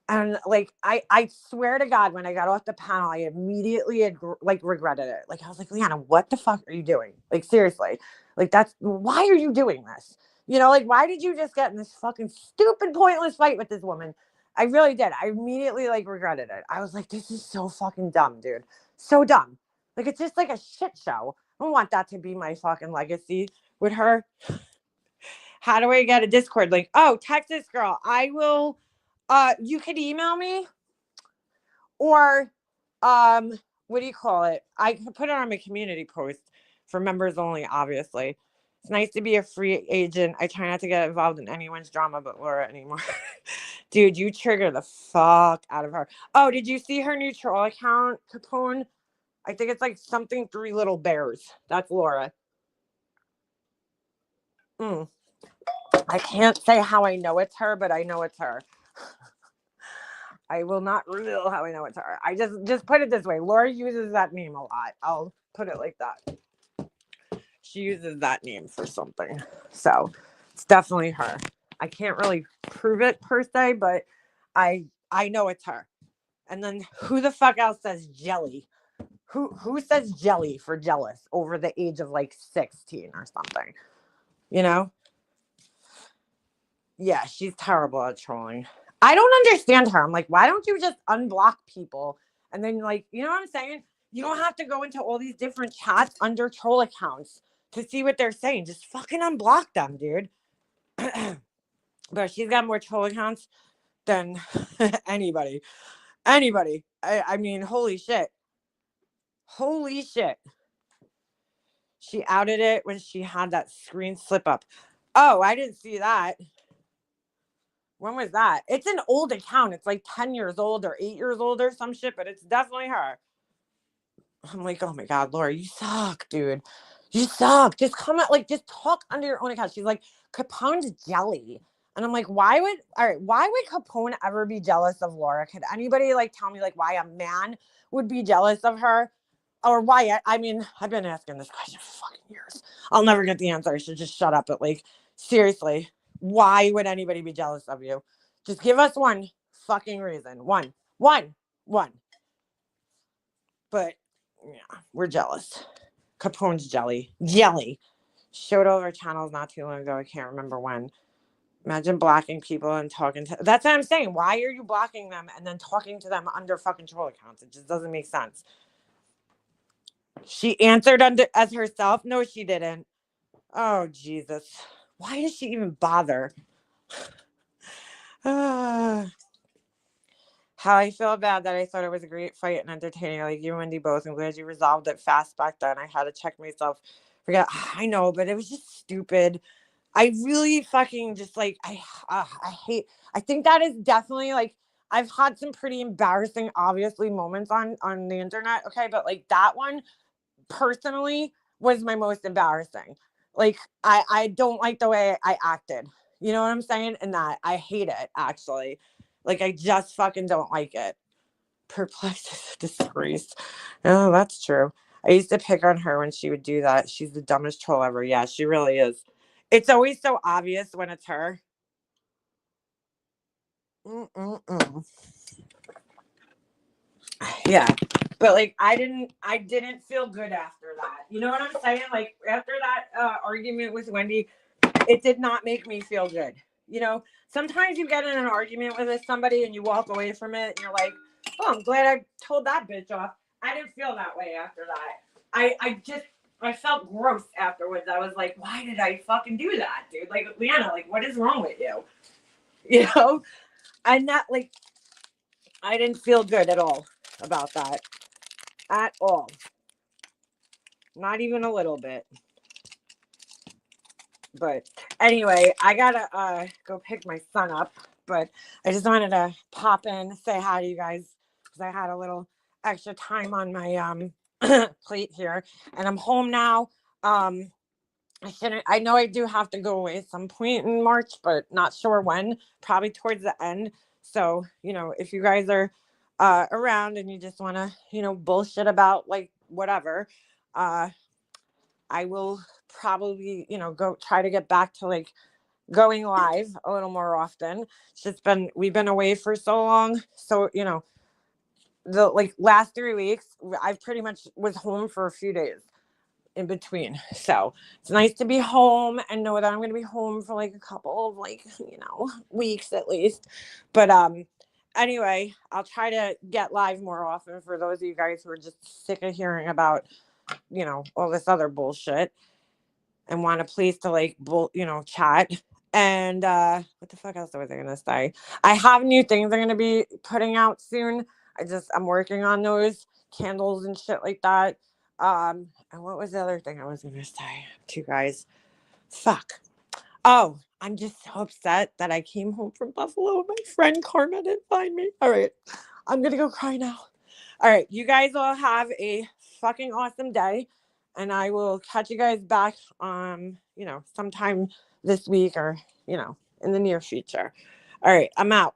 and like, I swear to God, when I got off the panel, I immediately regretted it. Like, I was like, Leanna, what the fuck are you doing? Like, seriously, like, why are you doing this? Like, why did you just get in this fucking stupid, pointless fight with this woman? I really did. I immediately regretted it. I was like, this is so fucking dumb, dude. So dumb. Like, it's just like a shit show. I don't want that to be my fucking legacy with her. How do I get a Discord link? Oh, Texas girl. I will. You could email me, or what do you call it? I can put it on my community post for members only, obviously. It's nice to be a free agent. I try not to get involved in anyone's drama but Laura anymore. Dude, you trigger the fuck out of her. Oh, did you see her new troll account, Capone? I think it's like something 3 little bears. That's Laura. I can't say how I know it's her, but I know it's her. I will not reveal how I know it's her. I just put it this way. Laura uses that name a lot. I'll put it like that. She uses that name for something. So it's definitely her. I can't really prove it per se, but I know it's her. And then who the fuck else says jelly? Who says jelly for jealous over the age of like 16 or something? You know? Yeah, she's terrible at trolling. I don't understand her. I'm like, why don't you just unblock people? And then, like, you know what I'm saying? You don't have to go into all these different chats under troll accounts to see what they're saying. Just fucking unblock them, dude. But she's got more troll accounts than anybody. Anybody. I mean, holy shit. Holy shit. She outed it when she had that screen slip up. Oh, I didn't see that. When was that? It's an old account. It's like 10 years old or 8 years old or some shit, but it's definitely her. I'm like, oh my God, Laura, you suck, dude. You suck. Just come out, like, just talk under your own account. She's like, Capone's jelly. And I'm like, why would Capone ever be jealous of Laura? Could anybody like tell me like why a man would be jealous of her? Or why? I mean, I've been asking this question for fucking years. I'll never get the answer. I should just shut up. But like, seriously, why would anybody be jealous of you? Just give us one fucking reason. One. But yeah, we're jealous. Capone's jelly. Showed over channels not too long ago. I can't remember when. Imagine blocking people and talking to. That's what I'm saying. Why are you blocking them and then talking to them under fucking troll accounts? It just doesn't make sense. She answered under as herself. No, she didn't. Oh Jesus! Why does she even bother? How I feel bad that I thought it was a great fight and entertaining. Like you and Wendy both. I'm glad you resolved it fast back then. I had to check myself. Forget. I know, but it was just stupid. I really fucking just like I hate. I think that is definitely like I've had some pretty embarrassing, obviously moments on the internet. Okay, but like that one personally was my most embarrassing. Like I don't like the way I acted. You know what I'm saying? And that I hate it actually. Like I just fucking don't like it. Perplexed is a disgrace. Oh, that's true. I used to pick on her when she would do that. She's the dumbest troll ever. Yeah, she really is. It's always so obvious when it's her. Mm-mm-mm. Yeah, but like I didn't feel good after that. You know what I'm saying? Like after that argument with Wendy, it did not make me feel good. You know, sometimes you get in an argument with somebody and you walk away from it and you're like, oh, I'm glad I told that bitch off. I didn't feel that way after that. I felt gross afterwards. I was like, why did I fucking do that, dude? Like, Leanna, like, what is wrong with you? You know? And that, like, I didn't feel good at all about that. At all. Not even a little bit. But anyway, I gotta go pick my son up. But I just wanted to pop in, say hi to you guys because I had a little extra time on my plate here, and I'm home now. I know I do have to go away at some point in March, but not sure when. Probably towards the end. So if you guys are around and you just want to bullshit about like whatever, I will probably go try to get back to like going live a little more often. It's just we've been away for so long, so the like last 3 weeks I pretty much was home for a few days in between. So it's nice to be home and know that I'm going to be home for like a couple of like weeks at least. But anyway, I'll try to get live more often for those of you guys who are just sick of hearing about all this other bullshit and want a place to like chat. And what the fuck else was I gonna say? I have new things I'm gonna be putting out soon. I'm working on those candles and shit like that. And what was the other thing I was gonna say to you guys? Fuck. Oh, I'm just so upset that I came home from Buffalo and my friend Karma didn't find me. All right. I'm going to go cry now. All right. You guys all have a fucking awesome day. And I will catch you guys back sometime this week or, in the near future. All right. I'm out.